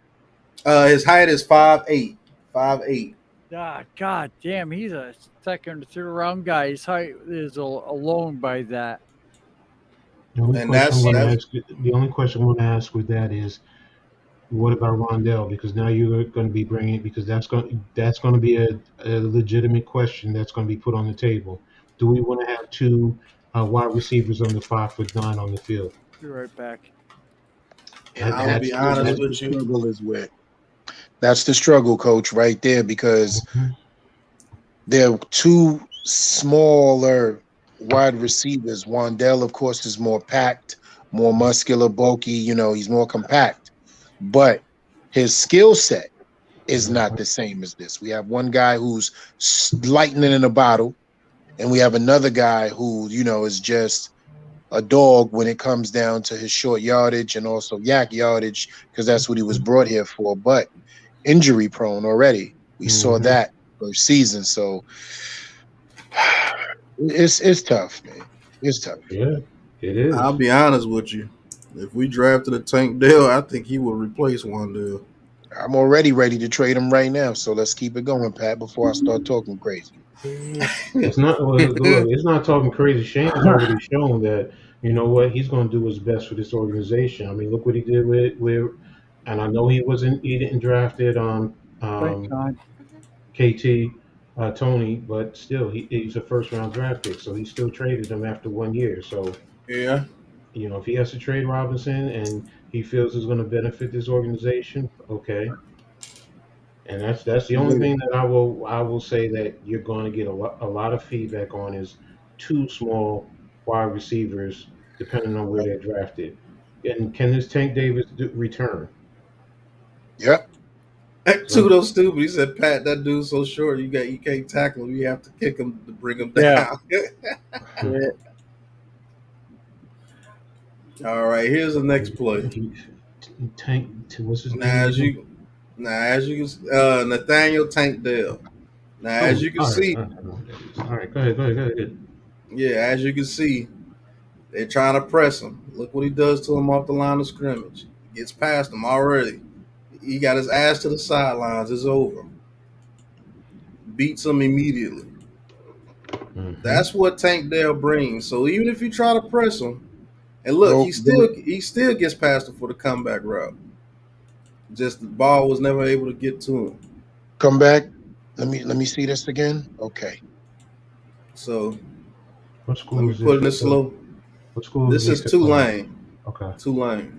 His height is 5'8". 5'8". Ah, God damn, he's a second or third round guy. His height is alone by that. The only And question I'm that's going to that's ask, the only question I'm going to ask with that is, what about Rondell? Because now you're going to be bringing because that's going to be a legitimate question that's going to be put on the table. Do we want to have two wide receivers under 5'9" on the field? Be right back. and I'm gonna That's be honest That's the with you. struggle is with. That's the struggle, coach, right there, because Mhm. they're two smaller wide receivers. Wandell, of course, is more packed, more muscular, bulky. He's more compact, but his skill set is not the same as this. We have one guy who's lightning in a bottle, and we have another guy who, is just a dog when it comes down to his short yardage and also yak yardage, because that's what he was brought here for. But injury prone already. We saw Mhm. that first season. So it's tough, man. It's tough. Yeah, it I'll is. be honest with you. If we drafted a Tank Dell, I think he would replace Wandale. I'm already ready to trade him right now. So let's keep it going, Pat, before I start talking crazy. It's not well, look. It's not talking crazy. Shane's already shown that you know what he's going to do his best for this organization. I mean, look what he did with and I know he didn't drafted Thanks, John. KT Tony, but still he's a first round draft pick, so he still traded him after 1 year. So Yeah. if he has to trade Robinson and he feels it's going to benefit this organization, okay. And that's the only Yeah. thing that I will say that you're going to get a lot of feedback on is two small wide receivers, depending on where they're drafted. And can this Tank Davis return? Yep. So Tudo stupid. He said, "Pat, that dude's so short. You can't tackle him. You have to kick him to bring him Yeah. down." Yeah. All right. Here's the next play. Tank, what's his Now, name as again? you Nathaniel Tank Dell. Now, as Oh, you can all right, see, all right, I know what that is. All right, go ahead. yeah, as you can see, they're trying to press him. Look what he does to him off the line of scrimmage. Gets past him already. He got his ass to the sidelines. It's over. Beats him immediately. Mm-hmm. That's what Tank Dell brings. So even if you try to press him, and look, Go, go. he still gets past him for the comeback route. Just the ball was never able to get to him. Come back. Let me see this again. Okay. So What let school me is this? put in this slow. What school is This is this playing? Tulane. Okay. Tulane.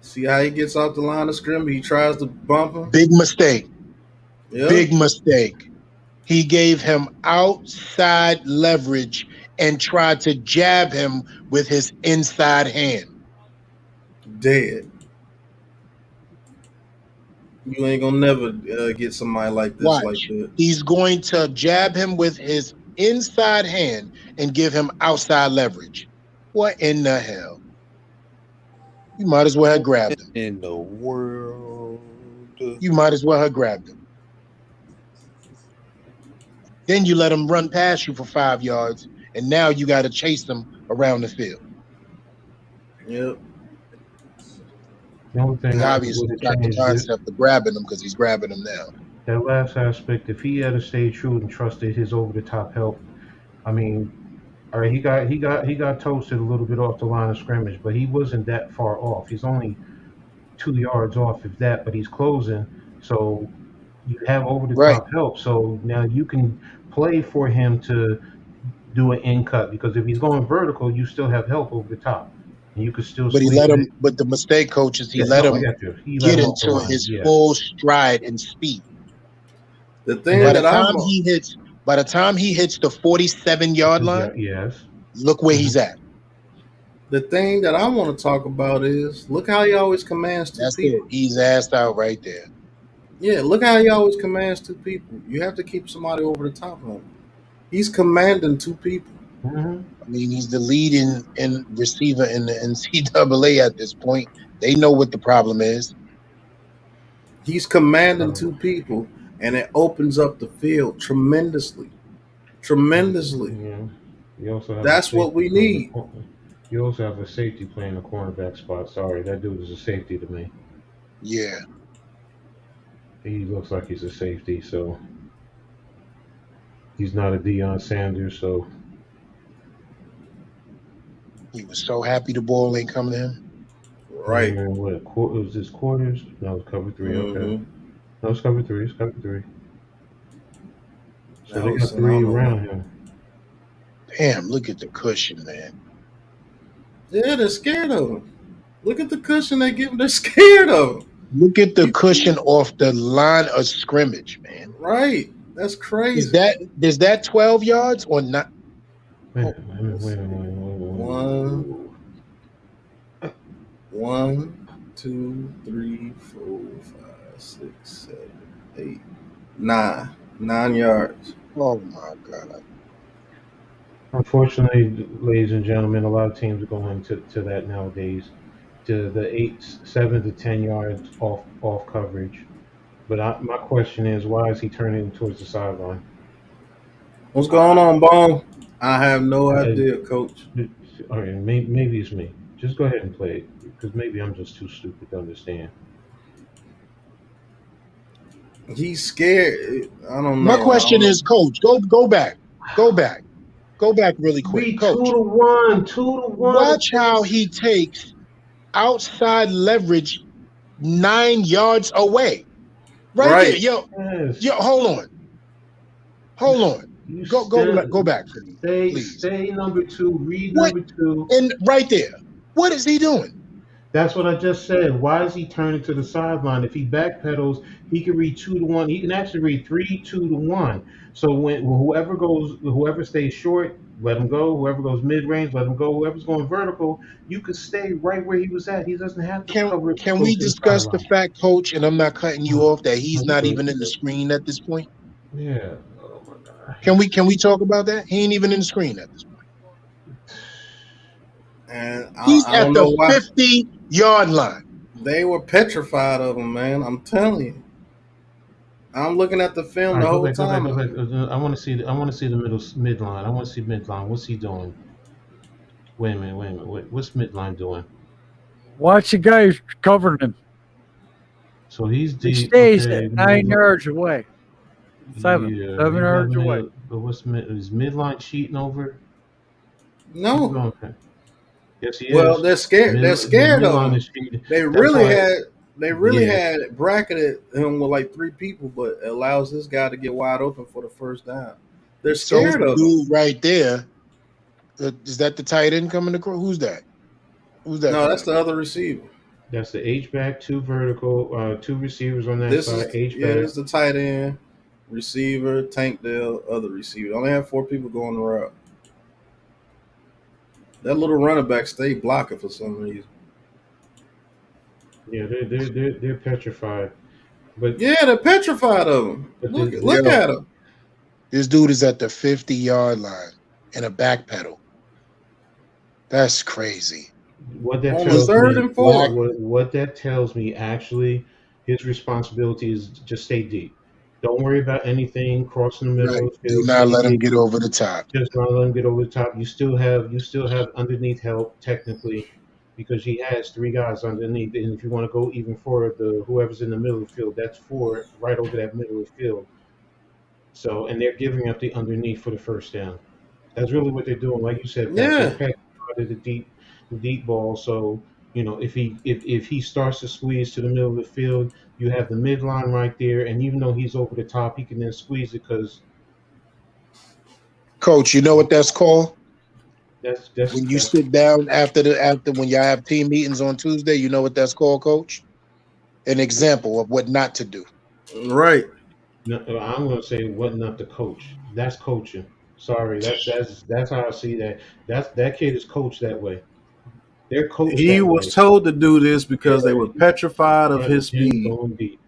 See how he gets off the line of scrimmage? He tries to bump him. Big mistake. Yeah. Big mistake. He gave him outside leverage and tried to jab him with his inside hand. Dead. You ain't gonna never get somebody like this Watch. like that. He's going to jab him with his inside hand and give him outside leverage. What in the hell? You might as well have grabbed him. In the world. You might as well have grabbed him. Then you let him run past you for 5 yards, and now you got to chase him around the field. Yep. The only thing He I obviously would have got the changed it, concept of grabbing him because he's grabbing him now. that last aspect. If he had stayed true and trusted his over the top help, I mean, all right, he got toasted a little bit off the line of scrimmage, but he wasn't that far off. He's only 2 yards off, if that, but he's closing. So you have over the Right. top help. So now you can play for him to do an in cut, because if he's going vertical, you still have help over the top, and you could still But he squeeze let him. it. But the mistake, coach, is he Yeah, let no, I him got you. He let get him off the into line. his Yeah, full stride and speed. The And thing that I'm by the time he hits the 47-yard line, yes. look where he's at. the thing that I want to talk about is look how he always commands two That's people. it. He's assed out right there. Yeah, look how he always commands two people. You have to keep somebody over the top of him. He's commanding two people. Mm-hmm. I mean, he's the lead in receiver in the NCAA at this point. They know what the problem is. He's commanding two people, and it opens up the field tremendously. Tremendously. Yeah. You also have That's what we need. You also have a safety playing the cornerback spot. Sorry, that dude is a safety to me. Yeah. He looks like he's a safety, so he's not a Deion Sanders. So He was so happy the ball ain't coming to him. Right. what was this quarters? No, it's cover 3. Okay. Mhm. No, it's cover 3. It's cover 3. So That they was got 3 phenomenal. around him. Damn, look at the cushion, man. Yeah, they're scared of him. Look at the cushion they give him. They're scared of him. Look at the cushion off the line of scrimmage, man. Right. That's crazy. Is that 12 yards or not? Wait. One, 2, 3, 4, 5, 6, 7, 8, 9. 9 yards. Oh my God. Unfortunately, ladies and gentlemen, a lot of teams are going to that nowadays, to the 7 to 10 yards off coverage. But my question is, why is he turning towards the sideline? What's going on, Bone? I have no idea, Coach. All right, maybe it's me. Just go ahead and play it, because maybe I'm just too stupid to understand. He's scared. I don't know. My question is, Coach, go back. Go back really quick. We Coach, 2-1. watch how he takes outside leverage 9 yards away. Right there. Right. Yo, Yes. hold on. You Go back, please. stay number 2, read What? number 2. And right there. What is he doing? That's what I just said. Why is he turning to the sideline? If he backpedals, he can read 2 to 1. He can actually read 3, 2 to 1. So when whoever stays short, let him go. Whoever goes mid range, let him go. Whoever's going vertical, you can stay right where he was at. He doesn't have to cover Can go we to the discuss the sideline. fact, coach, and I'm not cutting you off, that he's not Okay. even in the screen at this point? Yeah. Oh my God. Can we talk about that? He ain't even in the screen at this point. And He's I at don't the know why 50-yard line. they were petrified of him, man. I'm telling you. I'm looking at the All film the right, whole go back, time. go back. I want to see. I want to see the midline. I want to see midline. What's he doing? Wait a minute. What's midline doing? Watch the guy covering him. So he's He deep. stays Okay, at 9 yards away. Seven yeah, he's yards having away. a. But is midline cheating over? What's No. going on? Yes, he Well, is. they're scared. They're scared of Midline him. is cheating. They That's really why. had they really Yeah. had bracketed him with like 3 people, but it allows this guy to get wide open for the first down. They're So scared the of him. dude right there, is that the tight end coming across? Who's that? Who's that No, coming that's the across? other receiver. That's the H back, 2 vertical, 2 receivers on that This side. is H yeah, back. this is the tight end, receiver, Tank Dell, other receiver. They only have 4 people going the route. That little running back stayed blocking for some reason. Yeah, they're petrified. But Yeah, they're petrified of him. but Look Yo, at him. this dude is at the 50-yard line in a back pedal. That's crazy. what that On the tells third me, and fourth. what that tells me, actually, his responsibility is just stay deep. Don't worry about anything crossing the middle Right. of the Do field. not Stay let him deep. get over the top. Just not let him get over the top. You still have underneath help technically, because he has 3 guys underneath. And if you want to go even further, whoever's in the middle of the field, that's 4 right over that middle of the field. So and they're giving up the underneath for the first down. That's really what they're doing. Like you said, Pat, they're Yeah. petrified of the deep ball. So if he starts to squeeze to the middle of the field, you have the midline right there, and even though he's over the top, he can then squeeze it because Coach, you know what that's called? that's When you that's sit down after when y'all have team meetings on Tuesday, you know what that's called, Coach? An example of what not to do. Right. no, I'm going to say what not to coach. That's coaching. Sorry, that's how I see that. That kid is coached that way. They're coached He that was way. told to do this because they Yeah, were petrified of that his is him speed. going deep.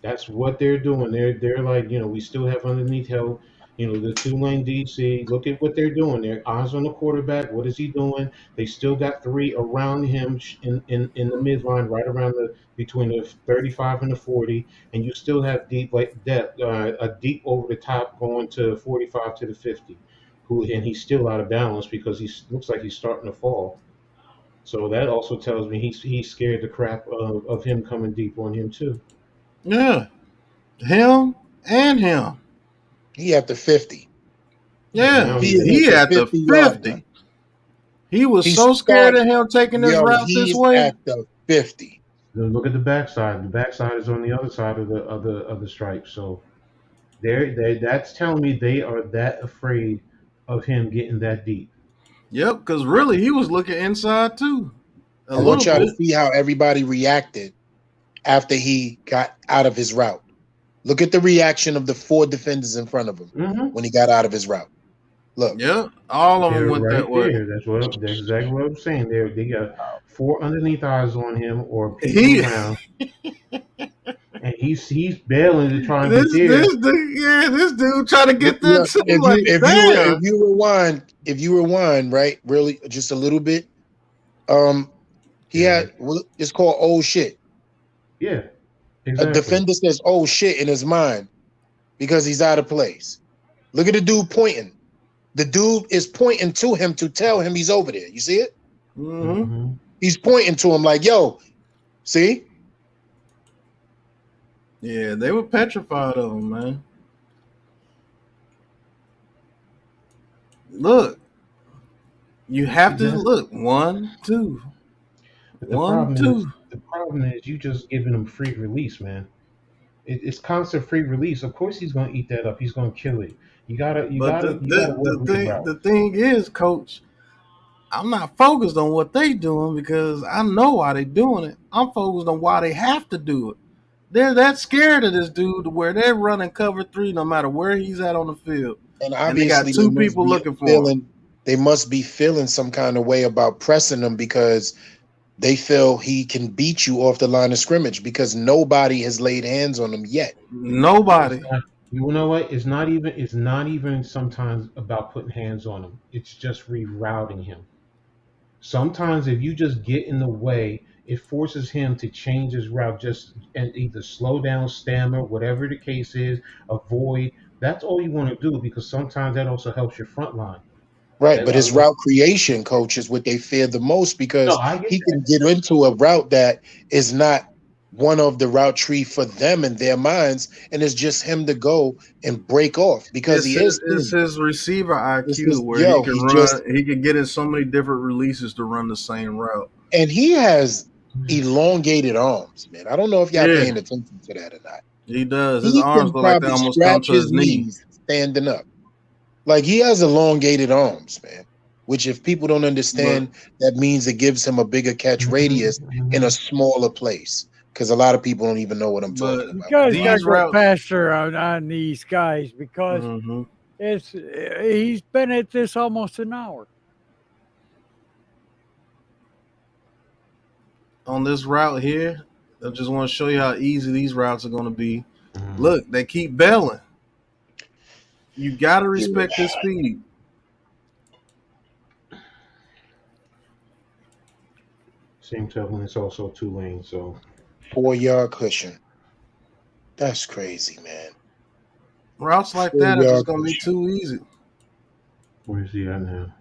That's what they're doing. They're like, we still have underneath help. The 2 lane DC. Look at what they're doing. Their eyes on the quarterback. What is he doing? They still got 3 around him in the midline, right around the between the 35 and the 40, and you still have deep like depth, a deep over the top going to 45 to the 50. And he's still out of balance because he looks like he's starting to fall. So that also tells me he's scared the crap of him coming deep on him too. Yeah. Him and him. He at the 50. Yeah, Yeah. now He he's is at the at He the 50. at the 50-yard line. 50. He was He so scared start of him taking this route this he's way. at the 50. Then look at the backside. The backside is on the other side of the stripe. So that's telling me they are that afraid of him getting that deep. Yep, because really he was looking inside too. A I want little y'all to bit. see how everybody reacted after he got out of his route. Look at the reaction of the 4 defenders in front of him Mm-hmm. when he got out of his route. Look. Yep. All of them They're went right that way. there. That's exactly what I'm saying. They got 4 underneath eyes on him or people He around, and he's bailing to try and get this there. this dude, yeah, this dude trying to get there Yeah, too. Like, damn. if you rewind, right, really just a little bit, he Yeah, had it's called old shit. yeah, A exactly. defender says old shit in his mind because he's out of place. Look at the dude pointing. The dude is pointing to him to tell him he's over there. You see it? Mm-hmm. Mm-hmm. He's pointing to him like, yo, see? Yeah, they were petrified of him, man. Look, you have to That's look. 1, 2. The 1, problem is 2. you just giving him free release, man. It's constant free release. Of course he's gonna eat that up. He's gonna kill it. You But gotta work read the routes. thing is, coach, I'm not focused on what they doing because I know why they doing it. I'm focused on why they have to do it. They're that scared of this dude to where they're running cover 3 no matter where he's at on the field. And And they got obviously two people looking for him. they must be feeling some kind of way about pressing him because they feel he can beat you off the line of scrimmage because nobody has laid hands on him yet. Nobody. You know what? It's not even sometimes about putting hands on him. It's just rerouting him. Sometimes if you just get in the way, it forces him to change his route and either slow down, stammer, whatever the case is, avoid. That's all you want to do because sometimes that also helps your front line. Right, but his route creation, coach, is what they fear the most because he can get into a route that is not one of the route tree for them in their minds, and it's just him to go and break off because it's his receiver IQ where he can run. He can get in so many different releases to run the same route, and he has elongated arms, man. I don't know if y'all paying attention to that or not. He does. His arms look like they almost come to his knees standing up. Like he has elongated arms, man. Which, if people don't understand, that means it gives him a bigger catch radius in a smaller place. Because a lot of people don't even know what I'm talking about. You guys got to go faster on these guys because he's been at this almost an hour. On this route here, I just want to show you how easy these routes are going to be. Look, they keep bailing. You got to respect his speed. Same time when it's also 2 lanes, so 4-yard cushion. That's crazy, man. Routes like that are just going to be too easy. Where's he at now?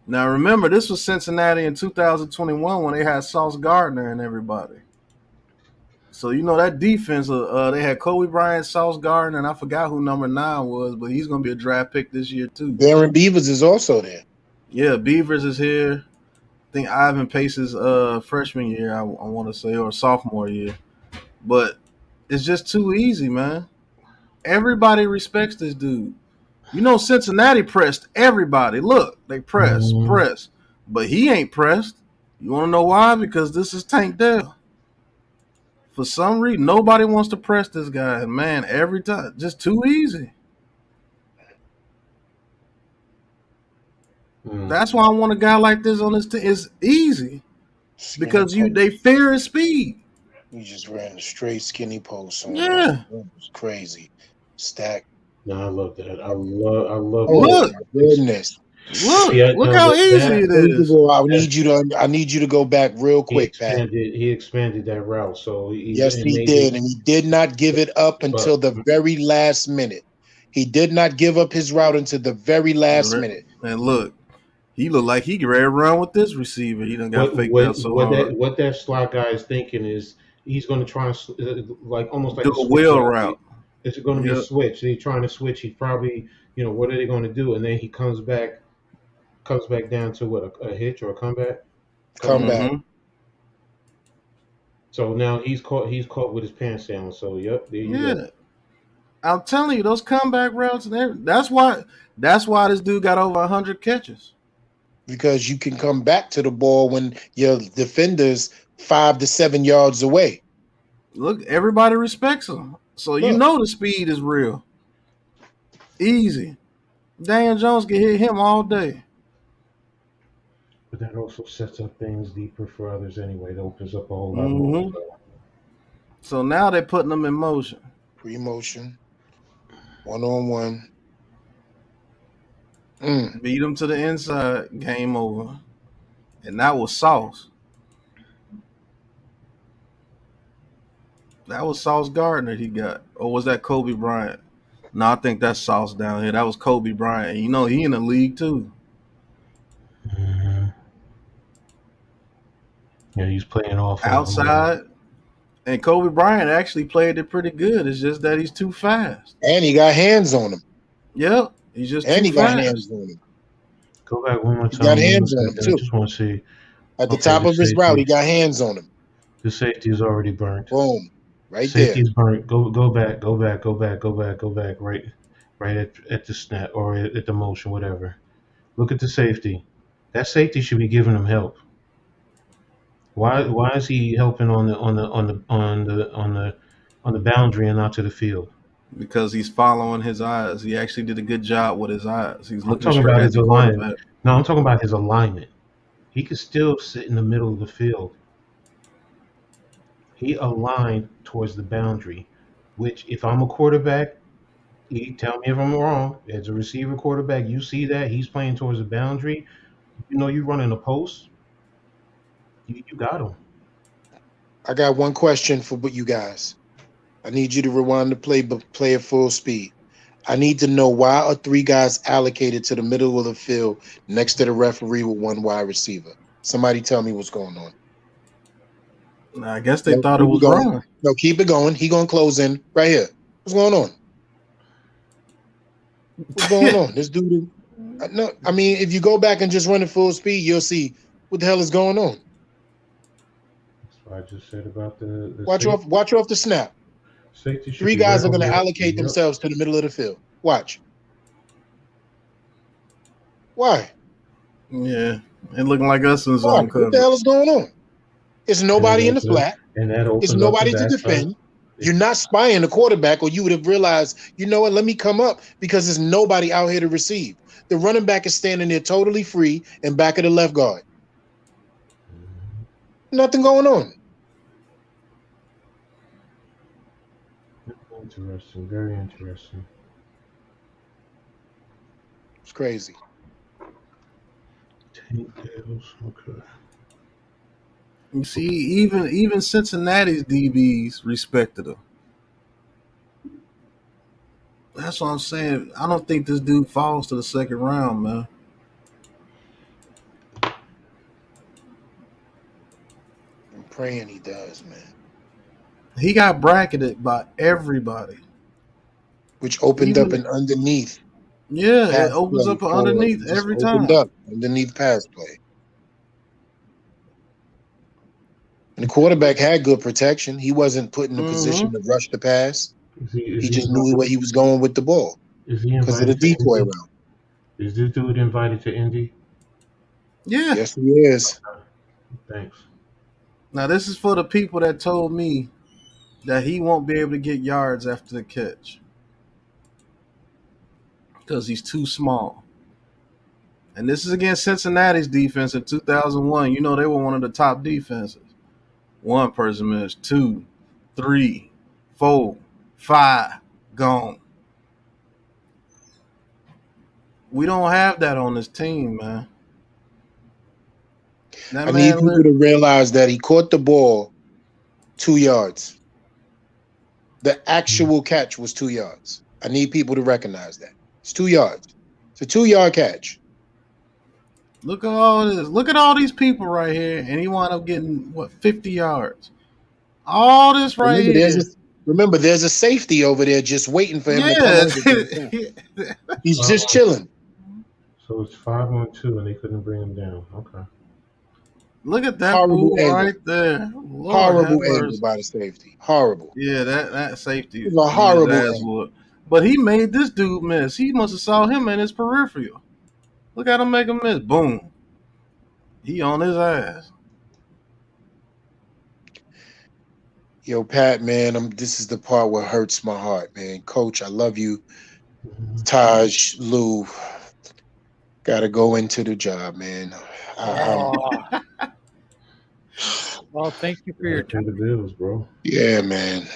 Now, remember, this was Cincinnati in 2021 when they had Sauce Gardner and everybody. So, you know, that defense, they had Kobe Bryant, Sauce Gardner, and I forgot who number 9 was, but he's going to be a draft pick this year, too. Darren Beavers is also there. Yeah, Beavers is here. I think Ivan Pace's freshman year, I want to say, or sophomore year. But it's just too easy, man. Everybody respects this dude. You know, Cincinnati pressed everybody. Look, they press. But he ain't pressed. You want to know why? Because this is Tank Dell. For some reason, nobody wants to press this guy. Man, every time. Just too easy. That's why I want a guy like this on this team. It's easy. Because they fear his speed. You just ran a straight skinny post. Yeah. It was crazy. Stack. No, I love that. I love Look. My goodness. Look how easy it is. I need you to go back real quick, Pat. He expanded that route. So yes, he did. And he did not give it up until the very last minute. He did not give up his route until the very last minute. And look, he looked like he could ready to run with this receiver. He done got faked out so hard. What that slot guy is thinking is he's going to try and almost like do a wheel route. It's going to be a switch. They're trying to switch. He's probably, what are they going to do? And then he comes back down to what, a hitch or a comeback? Comeback. So now he's caught with his pants down. So there you go. I'm telling you, those comeback routes and that's why this dude got over 100 catches. Because you can come back to the ball when your defender's 5 to 7 yards away. Look, everybody respects him. So you know the speed is real. Easy. Daniel Jones can hit him all day. But that also sets up things deeper for others anyway. It opens up a whole lot more. So now they're putting them in motion. Pre-motion. 1-on-1. Beat him to the inside. Game over. And that was Sauce. That was Sauce Gardner he got. Or was that Kobe Bryant? No, I think that's Sauce down here. That was Kobe Bryant. You know, he in the league too. Yeah, he's playing off outside. And Kobe Bryant actually played it pretty good. It's just that he's too fast. And he got hands on him. Yep. He's just and too he got fast. hands on him. Go back one more time. He got hands on him, too. I just want to see At the Okay, top the of his route, safety. he got hands on him. The safety is already burnt. Boom. Right Safety there. is burnt. Go back. Go back. Go back. Go back. Go back. Right at the snap or at the motion, whatever. Look at the safety. That safety should be giving him help. Why is he helping on the boundary and not to the field? Because he's following his eyes. He actually did a good job with his eyes. He's I'm looking talking straight about at his the alignment. quarterback. No, I'm talking about his alignment. He could still sit in the middle of the field. He aligned towards the boundary, which if I'm a quarterback, you tell me if I'm wrong. As a receiver quarterback, you see that he's playing towards the boundary. You know you running a post. You got him. I got one question for you guys. I need you to rewind the play, but play at full speed. I need to know why are 3 guys allocated to the middle of the field next to the referee with 1 wide receiver? Somebody tell me what's going on. I guess they No, thought it keep it was going. wrong. No, keep it going. He gonna close in right here. What's going on? What's going on? This dude. No, I mean, if you go back and just run at full speed, you'll see what the hell is going on. That's what I just said about the Watch safety. off the snap. Safety should 3 be right guys are over going to there. allocate Yep. themselves to the middle of the field. Watch. Why? Yeah, it looking like us in Why? zone What the hell coverage. is going on? It's And that nobody in the opens flat. and that It's opens up the nobody to backside. defend. You're not spying the quarterback, or you would have realized, you know what, let me come up because there's nobody out here to receive. The running back is standing there totally free and back of the left guard. Nothing going on. Interesting. Very interesting. It's crazy. Tank Dales. Okay. You see, even Cincinnati's DBs respected him. That's what I'm saying. I don't think this dude falls to the second round, man. I'm praying he does, man. He got bracketed by everybody. Which opened up Even an underneath yeah, it pass opens play up for underneath just every opened time. up underneath pass play. And the quarterback had good protection. He wasn't put in a position to rush the pass. Is He he just knew where he was going with the ball is he because of the invited to decoy Indy? route. Is this dude invited to Indy? Yeah. Yes, he is. Thanks. Now this is for the people that told me that he won't be able to get yards after the catch because he's too small. And this is against Cincinnati's defense in 2001. You know they were one of the top defenses. One person missed, 2, 3, 4, 5, gone. We don't have that on this team, man. That I need man, people to realize that he caught the ball 2 yards. The actual catch was 2 yards. I need people to recognize that. It's 2 yards. It's a 2-yard catch. look at all this. Look at all these people right here, and he wound up getting 50 yards. All this right here. Remember, there's a safety over there just waiting for him to come Yeah. over to the top. He's just chilling. So it's 5-on-2, and they couldn't bring him down. Okay. Look at that Horrible move angle. right there. Lord Horrible have angle mercy. by the safety. Horrible. Yeah, that safety It was a getting his horrible ass angle. whooped. But he made this dude miss. He must have saw him in his peripheral. Look at him make him miss. Boom. He on his ass. Yo, Pat, man, this is the part where it hurts my heart, man. Coach, I love you. Taj, Lou, got to go into the job, man. Well, thank you for your Gotta pay time. the bills, bro. Yeah, man.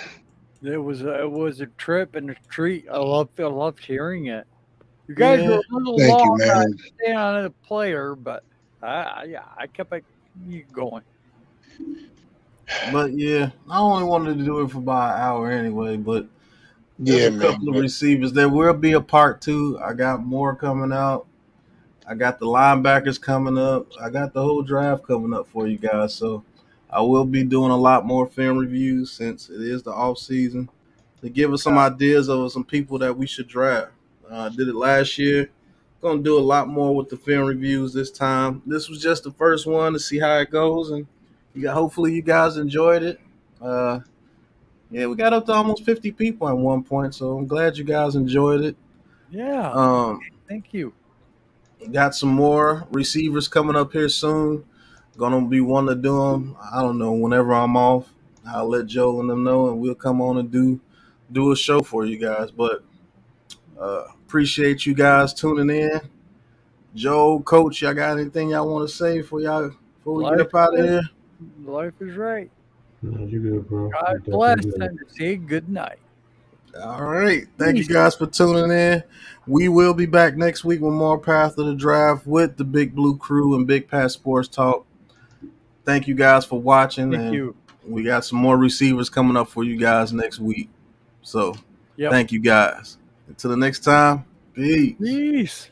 It was a trip and a treat. I loved hearing it. You guys were a little Thank you, long man. staying on a player, but I kept you going. But yeah, I only wanted to do it for about an hour anyway. But there's Yeah, a man. couple of receivers. There will be a part 2. I got more coming out. I got the linebackers coming up. I got the whole draft coming up for you guys. So I will be doing a lot more film reviews since it is the off season to give us some ideas of some people that we should draft. I did it last year. Gonna do a lot more with the film reviews this time. This was just the first one to see how it goes, and hopefully you guys enjoyed it. Yeah, we got up to almost 50 people at one point, so I'm glad you guys enjoyed it. Yeah. Um, Thank you. got some more receivers coming up here soon. Gonna be one to do them. I don't know, whenever I'm off, I'll let Joe and them know, and we'll come on and do a show for you guys. But appreciate you guys tuning in. Joe, Coach, y'all got anything y'all want to say before we get Life up out of is here? life is right. No, you're good, bro. God You're bless definitely good. and say good night. All right. Thank you Peace. guys for tuning in. We will be back next week with more Path of the Draft with the Big Blue Crew and Big Pat Sports Talk. Thank you guys for watching, Thank and you. we got some more receivers coming up for you guys next week. So Yep. thank you guys. Until the next time, peace. Peace.